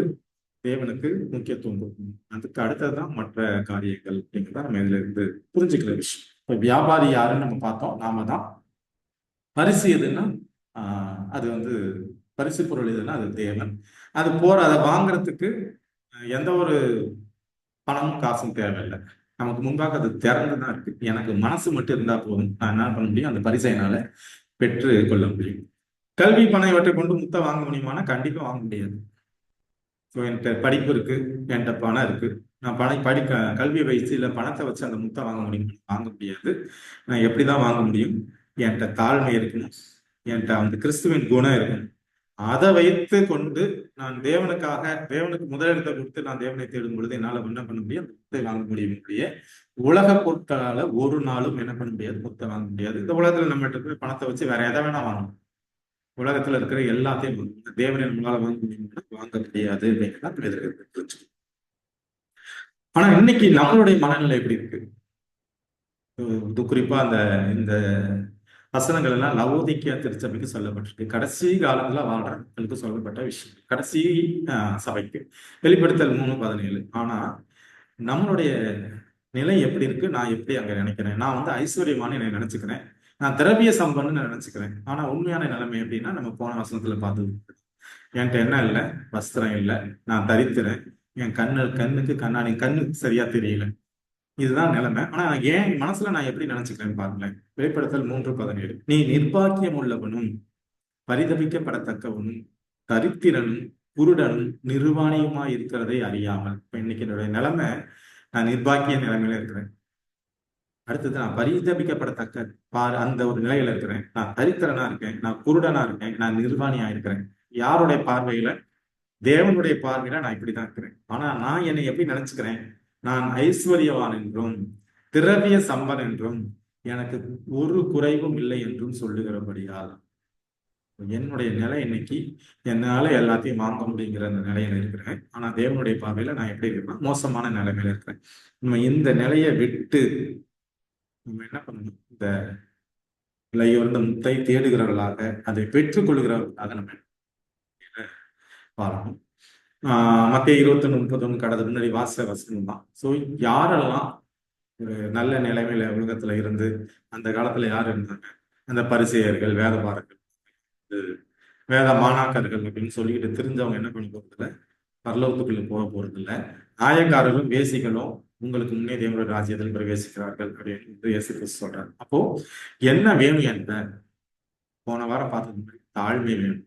தேவனுக்கு முக்கியத்துவம் கொடுக்கணும், அதுக்கு அடுத்ததுதான் மற்ற காரியங்கள் அப்படிங்கிறத நம்ம இதுல இருந்து புரிஞ்சுக்கிற விஷயம். இப்ப வியாபாரி யாருன்னு நம்ம பார்த்தோம், நாம தான். பரிசு எதுன்னா அது பரிசு பொருள் எதுன்னா அது தேவன். அது அதை வாங்குறதுக்கு எந்த ஒரு பணமும் காசும் தேவையில்லை, நமக்கு முன்பாக அது திறந்துதான் இருக்கு. எனக்கு மனசு மட்டும் இருந்தா போதும், நான் என்ன பண்ண முடியும், அந்த பரிசை என்னால பெற்று கொள்ள முடியும். கல்வி பணம் இவற்றை கொண்டு முத்த வாங்க முடியுமானா கண்டிப்பா வாங்க முடியாது. என்கிட்ட படிப்பு இருக்கு, என்கிட்ட பணம் இருக்கு, நான் கல்வி வயசு இல்ல பணத்தை வச்சு அந்த முத்தை வாங்க முடியும், வாங்க முடியாது. நான் எப்படிதான் வாங்க முடியும், என்கிட்ட தாழ்மை இருக்கணும், என்கிட்ட கிறிஸ்துவின் குணம் இருக்கணும். அதை வைத்து கொண்டு நான் தேவனுக்கு முதலிடத்தை கொடுத்து நான் தேவனை தேடும் பொழுது என்னால என்ன பண்ண முடியும், முத்தை வாங்க முடியும். உலக பொருட்களால ஒரு நாளும் என்ன பண்ண முடியாது, முத்தை வாங்க முடியாது. இந்த உலகத்துல நம்ம இருக்கிற பணத்தை வச்சு வேற எதை வேணா வாங்கணும், உலகத்துல இருக்கிற எல்லாத்தையும் தேவனை நம்மளால வாங்க முடியும், வாங்க முடியாது அப்படிங்கிறத. ஆனா இன்னைக்கு நம்மளுடைய மனநிலை எப்படி இருக்கு, குறிப்பா இந்த வசனங்கள் எல்லாம் லவோதிக்கேயா திருச்சபைக்கு சொல்லப்பட்டிருக்கு, கடைசி காலத்துல வாழ்றவங்களுக்கு சொல்லப்பட்ட விஷயம், கடைசி சபைக்கு. வெளிப்படுத்தல் 3:17. ஆனா நம்மளுடைய நிலை எப்படி இருக்கு, நான் எப்படி அங்க நினைக்கிறேன், நான் ஐஸ்வர்யமானு என்னை நினைச்சுக்கிறேன், நான் திரவிய சம்பன்னு நினைச்சுக்கிறேன். ஆனா உண்மையான நிலைமை எப்படின்னா, நம்ம போன வசனத்துல பார்த்தது, என்கிட்ட என்ன இல்லை, வஸ்திரம் இல்லை, நான் தரித்திரேன், என் கண்ணுக்கு கண்ணுக்கு சரியா தெரியல, இதுதான் நிலைமை. ஆனா ஏன் மனசுல நான் எப்படி நினைச்சுக்கிறேன்னு பாருங்களேன். வெளிப்படுத்தல் 3:17. நீ நிர்பாக்கியம் உள்ளவனும் பரிதபிக்கப்படத்தக்கவனும் தரித்திரனும் குருடனும் நிர்வாணியுமா இருக்கிறதை அறியாமல். இப்ப இன்னைக்கு என்னுடைய நிலைமை, நான் நிர்பாக்கிய நிலைமையில இருக்கிறேன். அடுத்தது நான் பரிதபிக்கப்படத்தக்க அந்த ஒரு நிலையில இருக்கிறேன், நான் தரித்திரனா இருக்கேன், நான் குருடனா இருக்கேன், நான் நிர்வாணியா இருக்கிறேன். யாருடைய பார்வையில, தேவனுடைய பார்வையில நான் இப்படிதான் இருக்கிறேன். ஆனா நான் என்னை எப்படி நினைச்சுக்கிறேன், நான் ஐஸ்வர்யவான் என்றும் திரவிய சம்பன் என்றும் எனக்கு ஒரு குறைவும் இல்லை என்றும் சொல்லுகிறபடியால் என்னுடைய நிலை இன்னைக்கு என்னால எல்லாத்தையும் வாங்க முடியுங்கிற அந்த நிலையில இருக்கிறேன். ஆனா தேவனுடைய பார்வையில நான் எப்படி இருக்கேன், மோசமான நிலைமையில இருக்கிறேன். நம்ம இந்த நிலையை விட்டு நம்ம என்ன பண்ணணும், இந்த விலையுறந்த முத்தை தேடுகிறவர்களாக, அதை பெற்றுக் கொள்ளுகிறவர்களாக நம்ம பாருங்க. மத்திய 21:31 கடந்த முன்னாடி வாச வசனம் தான். ஸோ யாரெல்லாம் ஒரு நல்ல நிலைமையில உலகத்துல இருந்து, அந்த காலத்துல யார் இருந்தாங்க, அந்த பரிசேயர்கள், வேதபாரர்கள், வேத மாணாக்கர்கள் அப்படின்னு சொல்லிக்கிட்டு தெரிஞ்சவங்க என்ன பண்ண போறது இல்லை, பரலோகத்துக்குள்ள போக போறது இல்லை. ஆயக்காரர்களும் வேசிகளும் உங்களுக்கு முன்னே தேவனுடைய ராஜ்யத்தில் பிரவேசிக்கிறார்கள் அப்படின்னு இயேசு கிறிஸ்து சொல்றாரு. அப்போ என்ன வேணும் என்ற போன வாரம் பார்த்தது தாழ்மை வேணும்.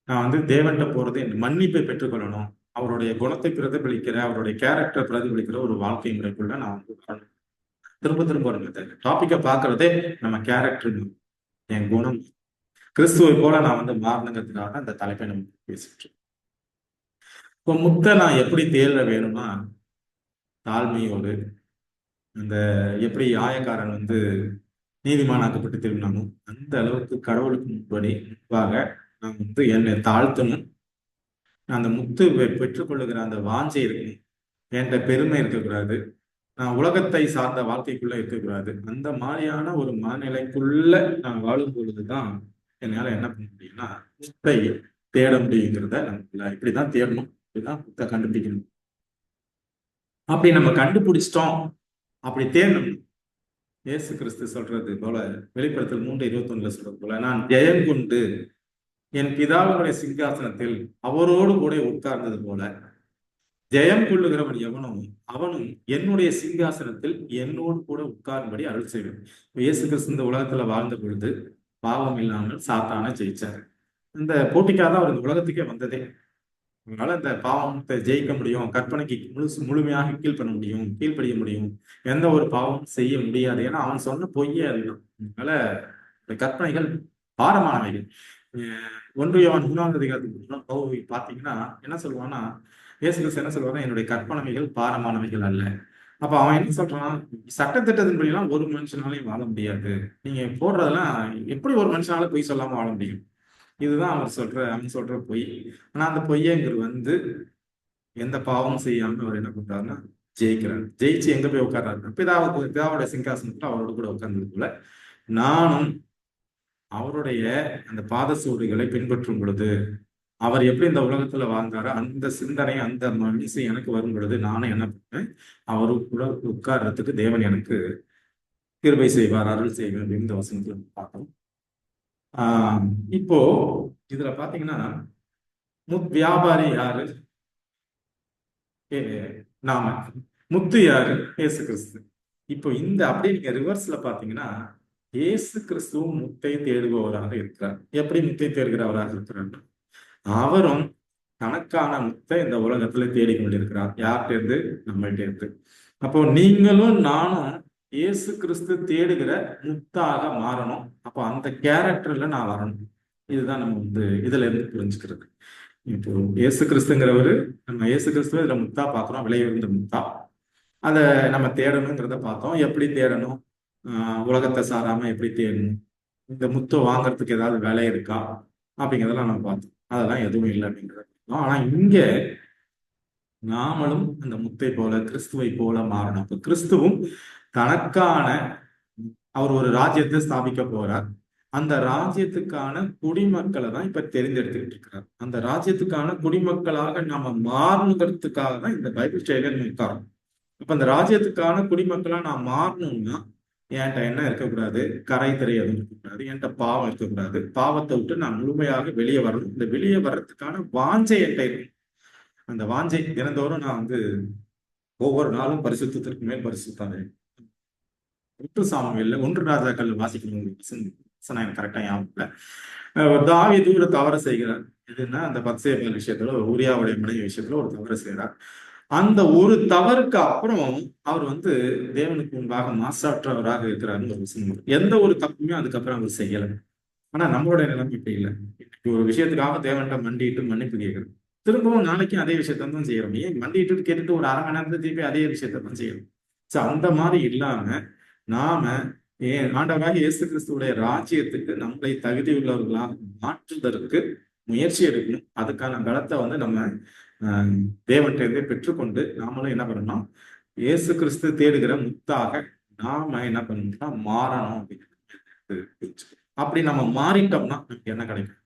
நான் தேவன்கிட்ட போறது என் மன்னிப்பை பெற்றுக்கொள்ளணும், அவருடைய குணத்தை பிரதிபலிக்கிற, அவருடைய கேரக்டர் பிரதிபலிக்கிற ஒரு வாழ்க்கை முறைக்குள்ள நான் வந்து வரணும். திரும்ப திரும்ப வருங்க டாபிக்கை பார்க்கறதே நம்ம கேரக்டர், என் குணம் கிறிஸ்துவை போல நான் வந்து மாறணுங்கிறதுக்காக தான் இந்த தலைப்பை நம்ம பேசிட்டு இருக்கோம். இப்போ முத்தை நான் எப்படி தேட வேணும்னா, தாழ்மையோடு, இந்த எப்படி ஆயக்காரன் வந்து நீதிமானாக்கப்பட்டு திரும்பினானோ அந்த அளவுக்கு கடவுளுக்கு முன்பாக நான் வந்து என்னை தாழ்த்தணும். நான் அந்த முத்து பெற்றுக்கொள்ளுகிற அந்த வாஞ்சை இருக்கணும். என்கிட்ட பெருமை இருக்கக்கூடாது. நான் உலகத்தை சார்ந்த வாழ்க்கைக்குள்ள இருக்கக்கூடாது. அந்த மாதிரியான ஒரு மனநிலைக்குள்ள நான் வாழும் பொழுதுதான் என்னால என்ன பண்ண முடியும்னா முத்தை தேட முடியுங்கிறத நம்ம இப்படிதான் தேடணும், இப்படிதான் முத்தை கண்டுபிடிக்கணும். அப்படி நம்ம கண்டுபிடிச்சிட்டோம், அப்படி தேடணும். இயேசு கிறிஸ்து சொல்றது போல, வெளிப்படுத்தல் 3:21 சொல்றது போல, நான் ஜெயம் கொண்டு என் பிதாவினுடைய சிங்காசனத்தில் அவரோடு கூட உட்கார்ந்தது போல, ஜெயம் கொள்ளுகிறவன் எவனும் அவனும் என்னுடைய சிங்காசனத்தில் என்னோடு கூட உட்காரும்படி அருள் செய்வேன். இயேசு கிறிஸ்து இந்த உலகத்துல வாழ்ந்த பொழுது பாவம் இல்லாமல் சாத்தான ஜெயிச்சாரு. இந்த போட்டிக்காக தான் அவர் இந்த உலகத்துக்கே வந்ததே. அதனால இந்த பாவத்தை ஜெயிக்க முடியும், கற்பனைக்கு முழுமையாக கீழ்ப்படிய முடியும், எந்த ஒரு பாவமும் செய்ய முடியாது. ஏன்னா அவன் சொன்ன பொய்யே அதுதான். அதனால இந்த கற்பனைகள் பாரமானவைகள். 1 யோவான் 3ஆம் அதிகாரத்துக்கு பாத்தீங்கன்னா என்ன சொல்லுவான்னா, இயேசு கிறிஸ்து என்ன சொல்லுவாங்கன்னா, என்னுடைய கற்பனைகள் பாரமானவைகள் அல்ல. அப்ப அவன் என்ன சொல்றான், சட்டத்திட்டத்தின்படி எல்லாம் ஒரு மனுஷனாலையும் வாழ முடியாது. நீங்க போடுறதெல்லாம் எப்படி ஒரு மனுஷனால பொய் சொல்லாம வாழ முடியும்? இதுதான் அவன் சொல்ற பொய். ஆனா அந்த பொய்யங்கிறது வந்து எந்த பாவமும் செய்யாம அவர் என்ன பண்றாருன்னா ஜெயிக்கிறார். ஜெயிச்சு எங்க போய் உட்கார்றாரு, பிதாவோட சிங்காசனத்துல அவரோட கூட உட்கார்ந்தது போல நானும் அவருடைய அந்த பாதசூடுகளை பின்பற்றும் பொழுது, அவர் எப்படி இந்த உலகத்துல வாழ்ந்தாரோ அந்த சிந்தனை, அந்த மனசு எனக்கு வரும் பொழுது நானும் என்ன பண்ணேன், அவரு கூட உட்கார்றதுக்கு தேவன் எனக்கு கிருபை செய்வார், அருள் செய்வார் அப்படின்னு இந்த வசனத்துல பார்க்கணும். இப்போ இதுல பாத்தீங்கன்னா வியாபாரி யாரு? நாம. முத்து யாரு? இயேசு கிறிஸ்து. இப்போ இந்த அப்படியே நீங்க ரிவர்ஸ்ல பாத்தீங்கன்னா, இயேசு கிறிஸ்துவும் முத்தை தேடுபவராக இருக்கிறார். எப்படி முத்தை தேடுகிறவராக இருக்கிறார்? அவரும் தனக்கான முத்தை இந்த உலகத்துல தேடிக்கொண்டிருக்கிறார். யார்கிட்ட இருந்து? நம்மள்ட்ட இருந்து. அப்போ நீங்களும் நானும் இயேசு கிறிஸ்து தேடுகிற முத்தாக மாறணும். அப்போ அந்த கேரக்டர்ல நான் வரணும். இதுதான் நம்ம வந்து இதுல இருந்து புரிஞ்சுக்கிறது. இப்போ இயேசு கிறிஸ்துங்கிறவரு, நம்ம இயேசு கிறிஸ்துவ இதுல முத்தா பாக்குறோம், விலை உயர்ந்த முத்தா. அதை நம்ம தேடணுங்கிறத பார்த்தோம். எப்படி தேடணும்? உலகத்தை சாராம எப்படி தேடணும்? இந்த முத்தை வாங்குறதுக்கு ஏதாவது விலை இருக்கா அப்படிங்கிறதெல்லாம் நம்ம பார்த்தோம். அதெல்லாம் எதுவும் இல்லை அப்படிங்கிறத பார்த்தோம். ஆனா இங்க நாமளும் அந்த முத்தை போல, கிறிஸ்துவை போல மாறணும். அப்ப கிறிஸ்துவும் தனக்கான அவர் ஒரு ராஜ்யத்தை ஸ்தாபிக்க போறார். அந்த ராஜ்யத்துக்கான குடிமக்களை தான் இப்ப தெரிந்தெடுத்துக்கிட்டு இருக்கிறார். அந்த ராஜ்யத்துக்கான குடிமக்களாக நாம மாறணுங்கிறதுக்காக தான் இந்த பைபிள் ஸ்டைல உட்காரம். இப்ப அந்த ராஜ்யத்துக்கான குடிமக்களா நான் மாறணும்னா என்கிட்ட என்ன இருக்கக்கூடாது? கரை திரை எதுவும் இருக்கக்கூடாது. என்கிட்ட பாவம் இருக்கக்கூடாது. பாவத்தை விட்டு நான் முழுமையாக வெளியே வரணும். இந்த வெளியே வர்றதுக்கான வாஞ்சை என்கிட்ட இருக்கு. அந்த வாஞ்சை தினந்தோறும் நான் வந்து ஒவ்வொரு நாளும் பரிசுத்திற்கு மேல் பரிசுத்தாங்க. 1 சாமுவேல்ல 1 ராஜாக்கள் வாசிக்கணும். எனக்கு கரெக்டா ஞாபகம். தாவீது ஒரு தவறு செய்கிறார். எதுன்னா அந்த பத்சேபேல் விஷயத்துல, ஊரியாவுடைய மனைவி விஷயத்துல ஒரு தவறு செய்கிறார். அந்த ஒரு தவறுக்கு அப்புறம் அவர் வந்து தேவனுக்கு முன்பாக மாசாற்றவராக இருக்கிறாருன்னு ஒரு விஷயம். எந்த ஒரு தப்புமே அதுக்கப்புறம் அவர் செய்யல. ஆனா நம்மளுடைய நிலைமை இப்படி இல்லை. ஒரு விஷயத்துக்காக தேவன்கிட்ட மண்டிட்டு மன்னிப்பு கேட்கறது, திரும்பவும் நாளைக்கு அதே விஷயத்த தான் செய்யறோம். ஏன் மண்டிட்டு கேட்டுட்டு ஒரு 1/2 மணி நேரத்துல திருப்பி அதே விஷயத்த தான் செய்யணும். சோ அந்த மாதிரி இல்லாம நாம ஆண்டவராக இயேசு கிறிஸ்துடைய ராஜ்யத்துக்கு நம்மளை தகுதியுள்ளவர்களாக மாற்றுவதற்கு முயற்சி எடுக்கணும். அதுக்கான பலத்தை வந்து நம்ம தேவன்கிட்ட பெற்றுக்கொண்டு நாமளும் என்ன பண்ணணும், இயேசு கிறிஸ்து தேடுகிற முத்தாக நாம என்ன பண்ணணும்னா மாறணும் அப்படின்னு. அப்படி நம்ம மாறிட்டோம்னா நமக்கு என்ன கிடைக்கும்?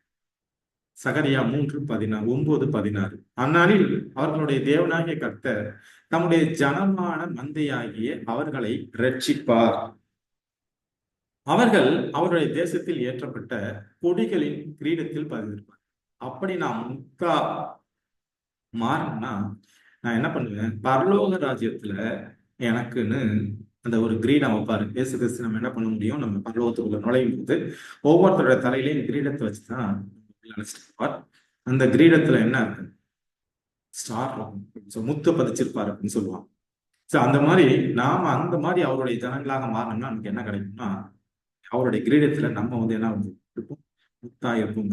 சகரியா 3:9-16. அந்நாளில் அவர்களுடைய தேவனாகிய கர்த்தர் தம்முடைய ஜனமான மந்தையாகிய அவர்களை ரட்சிப்பார். அவர்கள் அவருடைய தேசத்தில் ஏற்றப்பட்ட கொடிகளின் கிரீடத்தில் பதிந்திருப்பார். அப்படி நான் முத்தா மாறினா நான் என்ன பண்ணுவேன்? பரலோக ராஜ்யத்துல எனக்குன்னு அந்த ஒரு கிரீடம் வைப்பாரு இயேசு கிறிஸ்து. நம்ம என்ன பண்ண முடியும்? நம்ம பரலோகத்துக்குள்ள நுழையும் போது ஒவ்வொருத்தருடைய தலையிலையும் கிரீடத்தை வச்சுதான் அழைச்சிட்டு போவார். அந்த கிரீடத்துல என்ன இருக்கு? ஸ்டார் இருக்கும், முத்து பதிச்சிருப்பாரு அப்படின்னு சொல்லுவாங்க. ஸோ அந்த மாதிரி நாம அந்த மாதிரி அவருடைய ஜனங்களாக மாறணும்னா நமக்கு என்ன கிடைக்கும்னா, அவருடைய கிரீடத்துல நம்ம வந்து என்ன வந்து இருப்போம், முத்தா இருப்போம்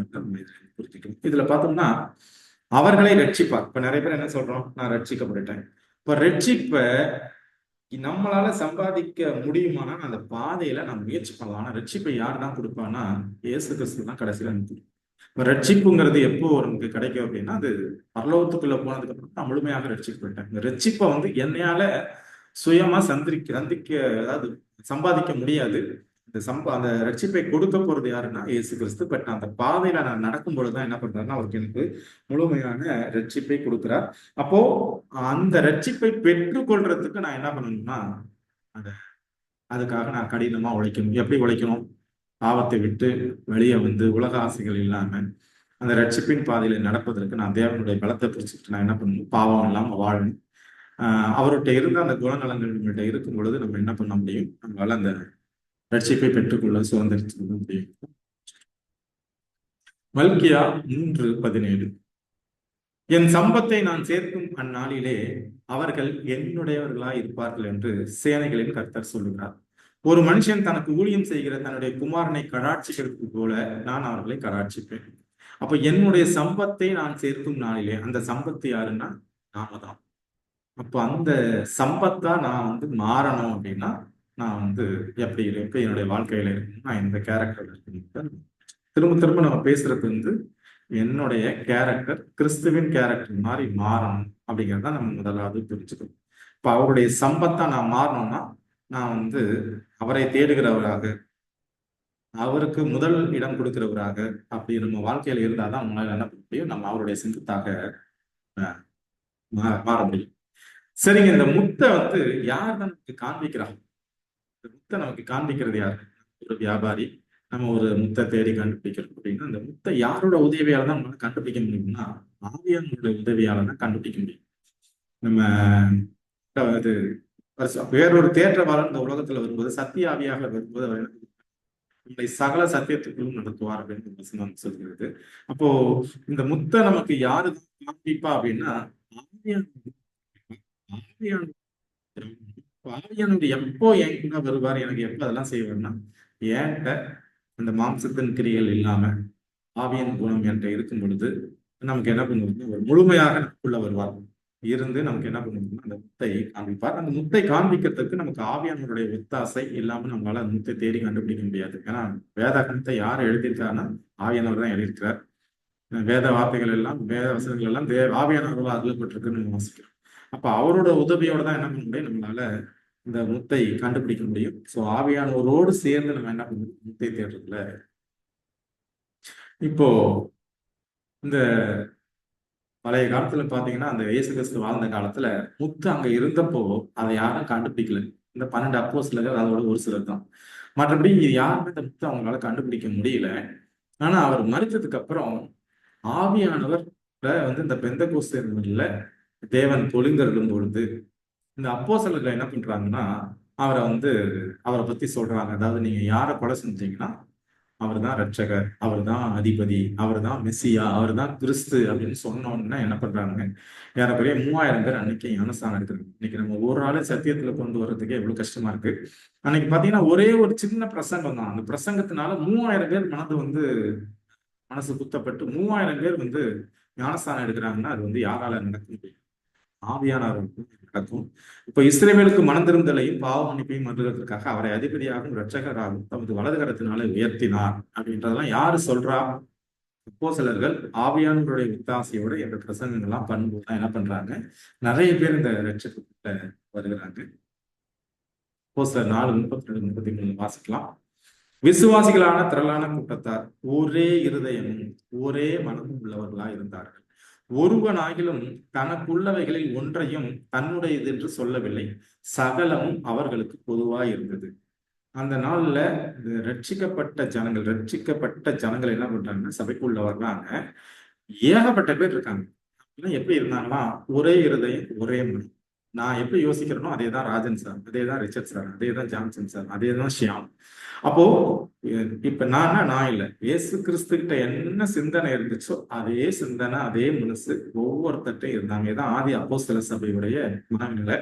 புரிஞ்சுக்கணும். இதுல பார்த்தோம்னா அவர்களை ரட்சிப்பார். இப்ப நிறைய பேர் என்ன சொல்றோம், நான் ரட்சிக்கப்பட்டுட்டேன். இப்ப ரட்சிப்ப நம்மளால சம்பாதிக்க முடியுமானா அந்த பாதையில நம்ம முயற்சி பண்ணலாம். ஆனா ரட்சிப்பை யார் தான் கொடுப்பான்னா, இயேசு கிறிஸ்து தான் கடைசியில நமக்கு கொடுப்பார். இப்ப ரட்சிப்புங்கிறது எப்போ நமக்கு கிடைக்கும் அப்படின்னா, அது பரலோகத்துக்குள்ள போனதுக்கு அப்புறம் நான் முழுமையாக ரட்சிக்கப்பட்டேன். இந்த ரட்சிப்பை வந்து என்னையால சுயமா சந்திக்க, அதாவது சம்பாதிக்க முடியாது. அந்த ரட்சிப்பை கொடுக்க போறது யாருன்னா இயேசு கிறிஸ்து. பட் அந்த பாதையில நான் நடக்கும் பொழுதுதான் என்ன பண்றாருன்னா, அவருக்கு எனக்கு முழுமையான ரட்சிப்பை கொடுக்கிறார். அப்போ அந்த ரட்சிப்பை பெற்றுக்கொள்றதுக்கு நான் என்ன பண்ணணும்னா, அந்த அதுக்காக நான் கடினமா உழைக்கணும். எப்படி உழைக்கணும்? பாவத்தை விட்டு வெளியே வந்து உலக ஆசைகள் இல்லாம அந்த ரட்சிப்பின் பாதையில நடப்பதற்கு நான் தேவனுடைய பலத்தை பிடிச்சிட்டு நான் என்ன பண்ணணும்? பாவம் இல்லாம வாழணும். அவர்கிட்ட இருந்த அந்த குணநலங்கள் நம்மகிட்ட இருக்கும் பொழுது நம்ம என்ன பண்ண முடியும்? நம்மளால அந்த ரட்சிப்பை பெற்றுக்கொள்ள சுதந்திரித்து கொள்ள முடியும். மல்கியா 3:17. என் சம்பத்தை நான் சேர்க்கும் அந்நாளிலே அவர்கள் என்னுடையவர்களாய் இருப்பார்கள் என்று சேனைகளின் கர்த்தர் சொல்லுகிறார். ஒரு மனுஷன் தனக்கு ஊழியம் செய்கிற தன்னுடைய குமாரனை கடாட்சிக்கிறது போல நான் அவர்களை கடாட்சிப்பேன். அப்ப என்னுடைய சம்பத்தை நான் சேர்க்கும் நாளிலே, அந்த சம்பத்து யாருன்னா நாம தான். அப்ப அந்த சம்பத்தா நான் வந்து மாறணும் அப்படின்னா, நான் வந்து எப்படி இருக்கு என்னுடைய வாழ்க்கையில இருக்கணும், நான் எந்த கேரக்டர் இருக்கணும். திரும்ப திரும்ப நம்ம பேசுறது வந்து என்னுடைய கேரக்டர் கிறிஸ்துவின் கேரக்டர் மாதிரி மாறணும் அப்படிங்கிறத நம்ம முதலாவது புரிஞ்சுக்கணும். இப்ப அவருடைய சம்பத்தா நான் மாறணும்னா, நான் வந்து அவரை தேடுகிறவராக, அவருக்கு முதல் இடம் கொடுக்கிறவராக அப்படி நம்ம வாழ்க்கையில இருந்தாதான் நம்மளால என்ன பண்ண முடியும், நம்ம அவருடைய சிந்தத்தாக மாற முடியும். சரிங்க, இந்த முத்தை வந்து யார் தான் நமக்கு காண்பிக்கிறாங்க? இந்த முத்தை நமக்கு காண்பிக்கிறது யாரு? ஒரு வியாபாரி நம்ம ஒரு முத்தை தேடி கண்டுபிடிக்கிறோம் அப்படின்னா, அந்த முத்தை யாரோட உதவியால தான் நம்மளால கண்டுபிடிக்க முடியும்னா, ஆவியானோட உதவியால தான் கண்டுபிடிக்க முடியும். நம்ம அது வேறொரு தேற்றவாளர் இந்த உலகத்துல வரும்போது, சத்திய ஆவியாக வரும்போது அவர் நம்மை சகல சத்தியத்துக்குள்ளும் நடத்துவார் அப்படின்னு வசனம் சொல்கிறது. அப்போ இந்த முத்தை நமக்கு யாரு காண்பிப்பா அப்படின்னா, ஆவியானவர். ஆவியானவர் எப்போ என் கூட வருவார், எனக்கு எப்போ அதெல்லாம் செய்வார்னா, ஏன்ட்ட அந்த மாம்சத்தின் கிரிகள் இல்லாம ஆவியின் குணம் என்கிட்ட இருக்கும் பொழுது நமக்கு என்ன பண்ணுவோம்னா, ஒரு முழுமையாக நமக்குள்ள வருவார். இருந்து நமக்கு என்ன பண்ணுவோம்னா அந்த முத்தை காண்பிப்பார். அந்த முத்தை காண்பிக்கிறதுக்கு நமக்கு ஆவியானவருடைய ஒத்தாசை இல்லாம நம்மளால அந்த முத்தை தேடி கண்டுபிடிக்க முடியாது. ஏன்னா வேதாகமத்தை யார் எழுதியிருக்காருன்னா ஆவியானவர் தான் எழுதியிருக்கிறார். வேத வார்த்தைகள் எல்லாம், வேத வசனங்கள் எல்லாம் ஆவியானவர்களால் அருளப்பட்டிருக்குன்னு நம்ம வாசிக்கிறோம். அப்ப அவரோட உதவியோட தான் என்ன பண்ண முடியும், நம்மளால இந்த முத்தை கண்டுபிடிக்க முடியும். சோ ஆவியானவரோடு சேர்ந்து நம்ம என்ன பண்ணணும், முத்தை தேடுறதுல. இப்போ இந்த பழைய காலத்துல பாத்தீங்கன்னா, அந்த இயேசு கிறிஸ்து வாழ்ந்த காலத்துல முத்து அங்க இருந்தப்போ அதை யாரும் கண்டுபிடிக்கல. இந்த 12 அப்போஸ்தலர்கள் அதோட ஒரு சிலர் தான். மற்றபடி யாருமே இந்த முத்தை அவங்களால கண்டுபிடிக்க முடியல. ஆனா அவர் மரித்ததுக்கு அப்புறம் ஆவியானவர் வந்து இந்த பெந்தெகோஸ்தேல தேவன் பொழிந்தருளும் பொழுது இந்த அப்போஸ்தலர்கள் என்ன பண்றாங்கன்னா, அவரை பத்தி சொல்றாங்க. அதாவது நீங்க யாரை கொலை செஞ்சீங்கன்னா அவர் தான் ரட்சகர், அவர் தான் அதிபதி, அவர் தான் மெஸ்ஸியா, அவர் தான் கிறிஸ்து அப்படின்னு சொன்னோன்னா என்ன பண்றாங்க, ஏறக்குறைய 3000 பேர் அன்னைக்கு ஞானஸ்தானம் எடுக்கிறாங்க. இன்னைக்கு நம்ம ஒரு ஆளு சத்தியத்துல கொண்டு வர்றதுக்கே எவ்வளவு கஷ்டமா இருக்கு. அன்னைக்கு பாத்தீங்கன்னா ஒரே ஒரு சின்ன பிரசங்கம் தான். அந்த பிரசங்கத்தினால 3000 பேர் மனசு குத்தப்பட்டு 3000 பேர் வந்து ஞானஸ்தானம் எடுக்கிறாங்கன்னா அது வந்து யாரால நடக்க முடியும்? ஆவியானவர் நடக்கும். இப்ப இஸ்ரவேலுக்கு மனம் திரும்பலையும் பாவ மன்னிப்பையும் மறுக்கிறதுக்காக அவரை அதிபதியாகவும் இரட்சகராகவும் தமது வலது கரத்தினாலே உயர்த்தினார் அப்படின்றதெல்லாம் யாரு சொல்றா? அப்போஸ்தலர்கள் ஆவியானவருடைய வித்தாசையோட இந்த பிரசங்கங்கள்லாம் பண்ணும்போது என்ன பண்றாங்க, நிறைய பேர் இந்த ரட்சகத்துக்குள்ள வருகிறாங்க. அப்போஸ்தலர் 4:32-33 வாசிக்கலாம். விசுவாசிகளான திரளான கூட்டத்தார் ஒரே இருதயமும் ஒரே மனமும் உள்ளவர்களாய் இருந்தார்கள். ஒருவனாகிலும் தனக்குள்ளவைகளில் ஒன்றையும் தன்னுடையது என்று சொல்லவில்லை. சகலமும் அவர்களுக்கு பொதுவாய் இருந்தது. அந்த நாள்ல ரட்சிக்கப்பட்ட ஜனங்கள் என்ன பண்றாங்கன்னா, சபைக்குள்ள வர்றாங்க. ஏகப்பட்ட பேர் இருக்காங்க. எப்படி இருந்தாங்கன்னா, ஒரே இருதயம் ஒரே மனம். நான் எப்படி யோசிக்கிறேனோ அதே தான் ராஜன் சார், அதே தான் ரிச்சர்ட் சார், அதே தான் ஜான்சன் சார், அதே தான் ஷியாம். அப்போ இப்ப நான் இல்லை, இயேசு கிறிஸ்து கிட்ட என்ன சிந்தனை இருந்துச்சோ அதே சிந்தனை அதே மனசு ஒவ்வொருத்தட்டையும் இருந்தாங்க. இதான் ஆதி அப்போஸ்தல சபையுடைய மனநிலை.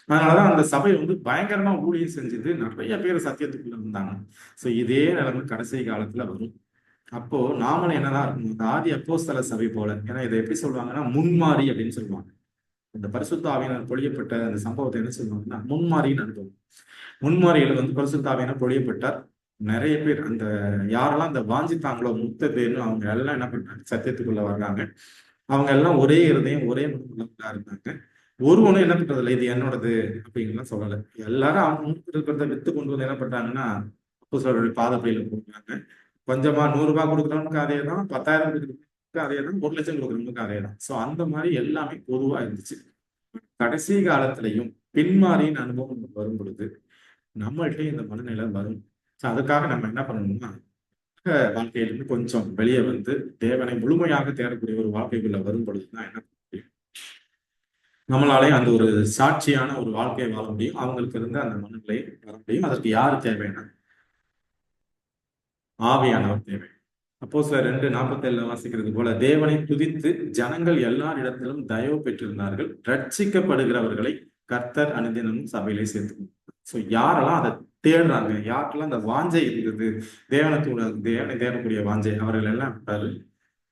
அதனாலதான் அந்த சபை வந்து பயங்கரமா ஊழியம் செஞ்சது, நிறைய பேர் சத்தியத்துக்குள்ள இருந்தாங்க. சோ இதே நிலைமை கடைசி காலத்துல வரும். அப்போ நாமளும் என்னதான் இருக்கணும், இந்த ஆதி அப்போஸ்தல சபை போல. ஏன்னா இதை எப்படி சொல்லுவாங்கன்னா முன்மாறி அப்படின்னு சொல்லுவாங்க. இந்த பரிசுத்த ஆவியினர் பொழியப்பட்ட அந்த சம்பவத்தை என்ன சொல்லுவாங்கன்னா முன்மாறின்னு அனுபவம். முன்மாறிகள் வந்து பரிசுத்த ஆவியினர் பொழியப்பட்டார். நிறைய பேர் அந்த யாரெல்லாம் அந்த வாஞ்சித்தாங்களோ முத்த பேர்னு அவங்க எல்லாம் என்ன பண்றாங்க, சத்தியத்துக்குள்ள வர்றாங்க. அவங்க எல்லாம் ஒரே இருதயம் ஒரே மனதுள்ளவங்களா இருந்தாங்க. ஒருவனும் என்ன பண்றது இல்லை, இது என்னோடது அப்படின்லாம் சொல்லலை. எல்லாரும் அவங்க முன்னுக்கு இருக்கிறத வித்து கொண்டு வந்து என்ன பண்றாங்கன்னா அப்போஸ்தலருடைய பாதப்படியில போடுறாங்க. கொஞ்சமா 100 ரூபாய் கொடுக்குறவனுக்கு அதே தான், 10,000 கொடுக்குறவனுக்கு அதே தான், 1,00,000 கொடுக்குறவனுக்கு அதே தான். ஸோ அந்த மாதிரி எல்லாமே பொதுவா இருந்துச்சு. கடைசி காலத்திலையும் பின்மாறியின் அனுபவம் வரும் பொழுது நம்மள்கிட்ட இந்த மனநிலை வரும். ஸோ அதுக்காக நம்ம என்ன பண்ணணும்னா வாழ்க்கையிலிருந்து கொஞ்சம் வெளியே வந்து தேவனை முழுமையாக தேடக்கூடிய ஒரு வாழ்க்கைக்குள்ள வரும் பொழுதுதான் என்ன பண்ண முடியும், நம்மளாலே அந்த ஒரு சாட்சியான ஒரு வாழ்க்கையை வாழ முடியும். அவங்களுக்கு இருந்து அந்த மனநிலை வர முடியும். அதற்கு யாரு தேவைன்னா ஆவியானவர் தேவை. அப்போஸ்தலர் 2:47 வாசிக்கிறது போல, தேவனை துதித்து ஜனங்கள் எல்லாரிடத்திலும் தயவு பெற்றிருந்தார்கள், ரட்சிக்கப்படுகிறவர்களை கர்த்தர் அனுதினமும் சபையிலே சேர்த்து. ஸோ யாரெல்லாம் அதை தேடுறாங்க, யாருக்கெல்லாம் அந்த வாஞ்சை இருக்குது, தேவனை தேடக்கூடிய வாஞ்சை, அவர்கள் எல்லாம் விட்டாரு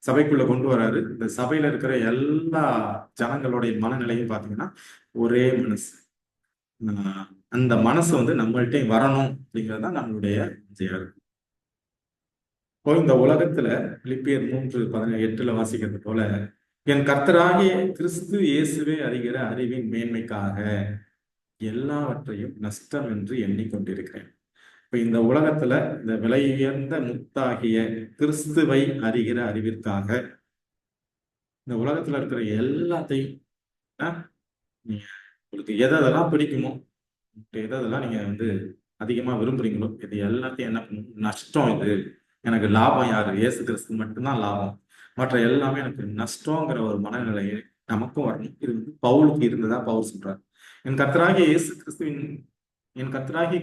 சபைக்குள்ள கொண்டு வராரு. இந்த சபையில இருக்கிற எல்லா ஜனங்களுடைய மனநிலையும் பாத்தீங்கன்னா ஒரே மனசு. அந்த மனசு வந்து நம்மள்கிட்ட வரணும் அப்படிங்கிறது தான் நம்மளுடைய வாஞ்சையா இருக்கு. இப்போ இந்த உலகத்துல பிலிப்பியர் 3:8 வாசிக்கிறது போல, என் கர்த்தராகிய கிறிஸ்து இயேசுவே அறிகிற அறிவின் மேன்மைக்காக எல்லாவற்றையும் நஷ்டம் என்று எண்ணிக்கொண்டிருக்கிறேன். இப்ப இந்த உலகத்துல இந்த விலை உயர்ந்த முத்தாகிய கிறிஸ்துவை அறிகிற அறிவிற்காக இந்த உலகத்துல இருக்கிற எல்லாத்தையும் நீங்க உங்களுக்கு எதெல்லாம் பிடிக்குமோ, எதெல்லாம் நீங்க வந்து அதிகமா விரும்புறீங்களோ, இது எல்லாத்தையும் என்ன பண்ணணும், நஷ்டம் இது, எனக்கு லாபம் யாரு, இயேசு கிறிஸ்து மட்டும்தான் லாபம், மற்ற எல்லாமே எனக்கு நஷ்டங்கிற ஒரு மனநிலையை நமக்கும் வரணும். இது வந்து பவுலுக்கு இருந்ததா பவுல் சொல்றார். என் கர்த்தராகிய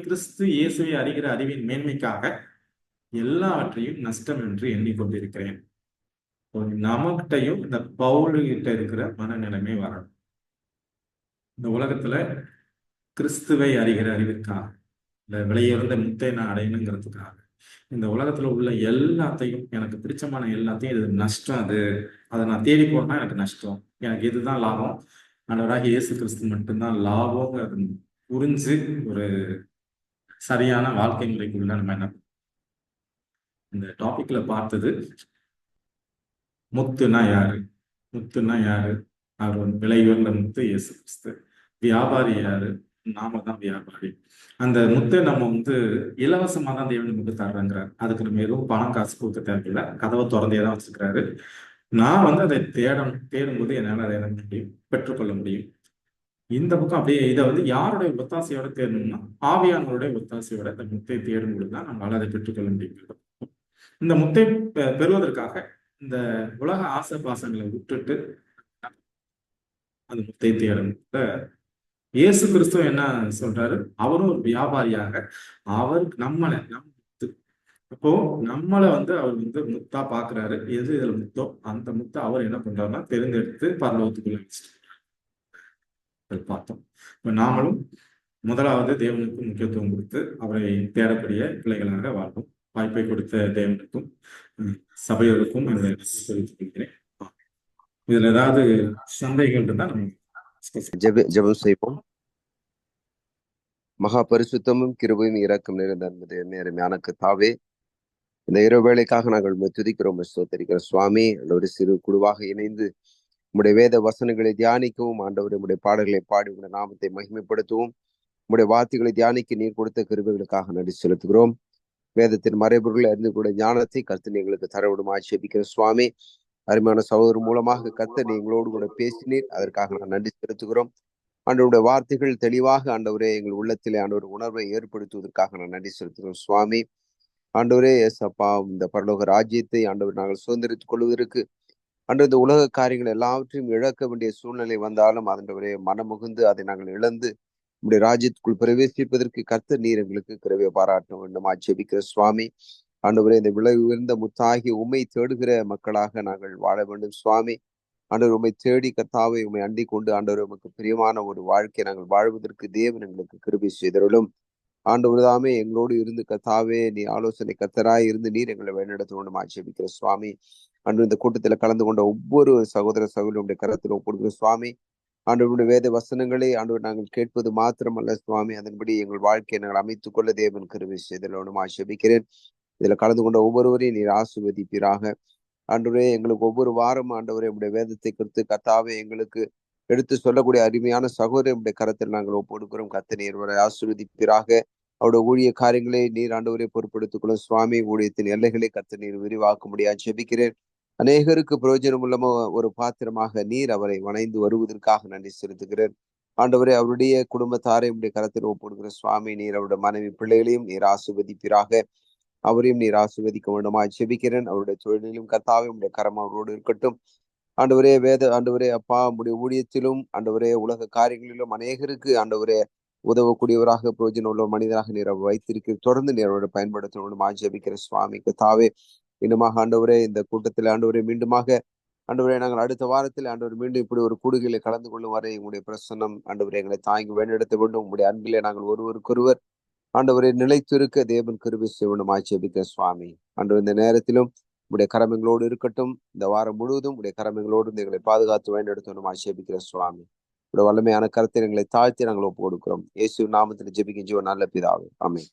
கிறிஸ்து இயேசுவை அறிகிற அறிவின் மேன்மைக்காக எல்லாவற்றையும் நஷ்டம் என்று எண்ணிக்கொண்டிருக்கிறேன். நமக்கிட்டையும் இந்த பவுல் கிட்ட இருக்கிற மனநிலைமை வரணும். இந்த உலகத்துல கிறிஸ்துவை அறிகிற அறிவிற்காக, இந்த விலையுறந்த முத்தை நான் அடையணுங்கிறதுக்காக, இந்த உலகத்துல உள்ள எல்லாத்தையும், எனக்கு பிடிச்சமான எல்லாத்தையும், இது நஷ்டம், அதை நான் தேடி போனா எனக்கு நஷ்டம், எனக்கு இதுதான் லாபம், ஆண்டவராகிய இயேசு கிறிஸ்து மட்டும்தான் லாபம் புரிஞ்சு ஒரு சரியான வாழ்க்கை முறைக்குள்ள நம்ம என்ன இந்த டாபிக்ல பார்த்தது. முத்துனா யாரு, அவர் வந்து விலை உயர்ந்த முத்து இயேசு கிறிஸ்து. வியாபாரி யாரு, நாம தான் வியாபாரி. அந்த முத்தை நம்ம வந்து இலவசமா தான் தேவன் நமக்கு தர்றங்கிறார். அதுக்கு நம்ம எதுவும் பணம் காசு கொடுக்க தேவையில்லை, கதவை திறந்தே தான் வச்சிருக்கிறாரு. நான் வந்து அதை தேடும்போது என்னால் அதை என்ன முடியும், பெற்றுக்கொள்ள முடியும். இந்த பக்கம் அப்படியே இதை வந்து யாருடைய ஒத்தாசையோட தேடணும்னா ஆவியானவருடைய ஒத்தாசையோட இந்த முத்தை தேடும் பொழுதுதான் நம்மளால அதை பெற்றுக்கொள்ள முடியும். இந்த முத்தை பெறுவதற்காக இந்த உலக ஆசை பாசங்களை விட்டுட்டு அந்த முத்தை தேடும். இயேசு கிறிஸ்துவ என்ன சொல்றாரு, அவரும் ஒரு வியாபாரியாக அவருக்கு அப்போ நம்மளை வந்து அவர் வந்து முத்தா பாக்குறாரு. எது இதுல முத்தோ அந்த முத்தை அவர் என்ன பண்றாருன்னா தேர்ந்தெடுத்து பரலோகத்துக்குள்ள வச்சுட்டு பார்த்தோம். இப்ப நாமளும் முதலாவது தேவனுக்கு முக்கியத்துவம் கொடுத்து அவரை தேடக்கூடிய பிள்ளைகளாக வாழ்வோம். வாய்ப்பை கொடுத்த தேவனுக்கும் சபையோருக்கும் தெரிவித்துக் கொள்கிறேன். இதுல ஏதாவது சந்தேகங்கள் இருந்தா நம்ம ஜெபம் செய்வோம். மகா பரிசுத்தமும் கிருபையும் இரக்கம் நிறைந்த அருமையான கர்த்தாவே, இந்த இரவு வேளைக்காக நாங்கள் துதிக்கிறோம், ஸ்தோத்திரிக்கிறோம் சுவாமி. ஒரு சிறு குழுவாக இணைந்து உங்களுடைய வேத வசனங்களை தியானிக்கவும், ஆண்டவர் உங்களுடைய பாடல்களை பாடி உங்களுடைய நாமத்தை மகிமைப்படுத்தவும், உங்களுடைய வார்த்தைகளை தியானிக்க நீர் கொடுத்த கிருபைகளுக்காக நன்றி செலுத்துகிறோம். வேதத்தின் மறைபொருள் அறிந்து கூட ஞானத்தை கர்த்தர் எங்களுக்கு தரவிடுமா ஜெபிக்கிற சுவாமி. அருமையான சகோதரர் மூலமாக கர்த்தர் எங்களோடு கூட பேசினீர், அதற்காக நான் நன்றி செலுத்துகிறோம். ஆண்டவருடைய வார்த்தைகள் தெளிவாக ஆண்டவரே எங்கள் உள்ளத்திலே ஆண்டவர் உணர்வை ஏற்படுத்துவதற்காக நான் நன்றி செலுத்துகிறோம் சுவாமி. ஆண்டவரே எஸ்அப்பா, இந்த பரலோக ராஜ்யத்தை ஆண்டவர் நாங்கள் சுதந்திரித்துக் கொள்வதற்கு ஆண்டவர் இந்த உலக காரியங்கள் எல்லாவற்றையும் இழக்க வேண்டிய சூழ்நிலை வந்தாலும் ஆண்டவரே மனமுகுந்து அதை நாங்கள் இழந்து உம்முடைய ராஜ்யத்துக்குள் பிரவேசிப்பதற்கு கர்த்தர் நீர் எங்களுக்கு கிருபை பாராட்ட வேண்டும். ஆட்சேபிக்கிற சுவாமி, ஆண்டவரே, இந்த விலை உயர்ந்த முத்தாகி உம்மை தேடுகிற மக்களாக நாங்கள் வாழ வேண்டும் சுவாமி. ஆண்டவர், உம்மை தேடி கர்த்தாவை உம்மை அண்டிக் கொண்டு ஆண்டவர் உமக்கு பிரியமான ஒரு வாழ்க்கை நாங்கள் வாழ்வதற்கு தேவன் எங்களுக்கு கிருபை செய்தருளும். ஆண்டவர் தாமே எங்களோடு இருந்து கர்த்தாவே நீ ஆலோசனை கர்த்தராய் இருந்து நீர் எங்களை வழிநடத்த வேண்டும். ஆட்சேபிக்கிற சுவாமி, அன்று இந்த கூட்டத்தில் கலந்து கொண்ட ஒவ்வொரு சகோதர சகோதரனுடைய கரத்தில் ஒப்புடுகிற சுவாமி. ஆண்டவருடைய வேத வசனங்களை ஆண்டவர் நாங்கள் கேட்பது மாத்திரமல்ல சுவாமி, அதன்படி எங்கள் வாழ்க்கையை நாங்கள் அமைத்துக் கொள்ள தேவன் கிருபை செய்தருளும். ஆட்சேபிக்கிறேன். இதுல கலந்து கொண்ட ஒவ்வொருவரையும் நீர் ஆசீர்வதிப்பீராக. ஆண்டவரே, எங்களுக்கு ஒவ்வொரு வாரம் ஆண்டவரே உடைய வேதத்தை குறித்து கர்த்தாவே எங்களுக்கு எடுத்து சொல்லக்கூடிய அருமையான சகோதரனுடைய கரத்தில் நாங்கள் ஒப்புடுக்கிறோம். கர்த்தர் நீர் அவரை ஆசீர்வதிப்பீராக. அவருடைய ஊழிய காரியங்களை நீர் ஆண்டவரை பொறுப்படுத்திக் கொள்ளும் சுவாமி. ஊழியத்தின் எல்லைகளை கர்த்தர் நீர் விரிவாக்கும்படியாக ஜெபிக்கிறேன். அநேகருக்கு பிரயோஜனம் உள்ள ஒரு பாத்திரமாக நீர் அவரை வணைந்து வருவதற்காக நன்றி செலுத்துகிறேன். ஆண்டவரே, அவருடைய குடும்பத்தாரை உடைய கரத்தில் ஒப்புடுகிற சுவாமி. நீர் அவருடைய மனைவி பிள்ளைகளையும் நீர் ஆசீர்வதிப்பீராக. அவரையும் நீர் ஆசீர்வதிக்க வேண்டுமா ஜெபிக்கிறேன். அவருடைய தொழிலிலும் கர்த்தாவே உடைய கரம் அவரோடு இருக்கட்டும். ஆண்டவரே, ஆண்டவரே அப்பா, உடைய ஊழியத்திலும் ஆண்டவரே உலக காரியங்களிலும் அநேகருக்கு ஆண்டவரே உதவக்கூடியவராக பிரயோஜனம் உள்ள மனிதராக நீர் வைத்திருக்க தொடர்ந்து நீரோட பயன்படுத்த வேண்டுமா ஜெபிக்கிற சுவாமி. கர்த்தாவே, இன்னுமாக ஆண்டவரே இந்த கூட்டத்தில் ஆண்டவரே மீண்டுமாக ஆண்டவரே நாங்கள் அடுத்த வாரத்தில் ஆண்டவர் மீண்டும் இப்படி ஒரு கூடுகையில கலந்து கொள்ளும் வரை உங்களுடைய பிரசன்னம் ஆண்டவரே எங்களை தாங்கி வழிநடத்த வேண்டும். உங்களுடைய அன்பிலே நாங்கள் ஒருவருக்கொருவர் ஆண்டவரை நிலைத்திருக்க தேவன் கிருபை செய்யணும். ஆட்சேபிக்க சுவாமி. ஆண்டவர், இந்த நேரத்திலும் உடைய கரமங்களோடு இருக்கட்டும். இந்த வாரம் முழுவதும் உடைய கரமங்களோடு எங்களை பாதுகாத்து வழிநடத்தணும். ஆட்சேபிக்கிற சுவாமி. உடைய வல்லமையான கருத்தை எங்களை தாழ்த்தி நாங்கள் ஒப்பு கொடுக்கிறோம். இயேசு நாமத்தில் ஜெபிக்கும் ஜீவன் நல்ல பிதாவே, ஆமென்.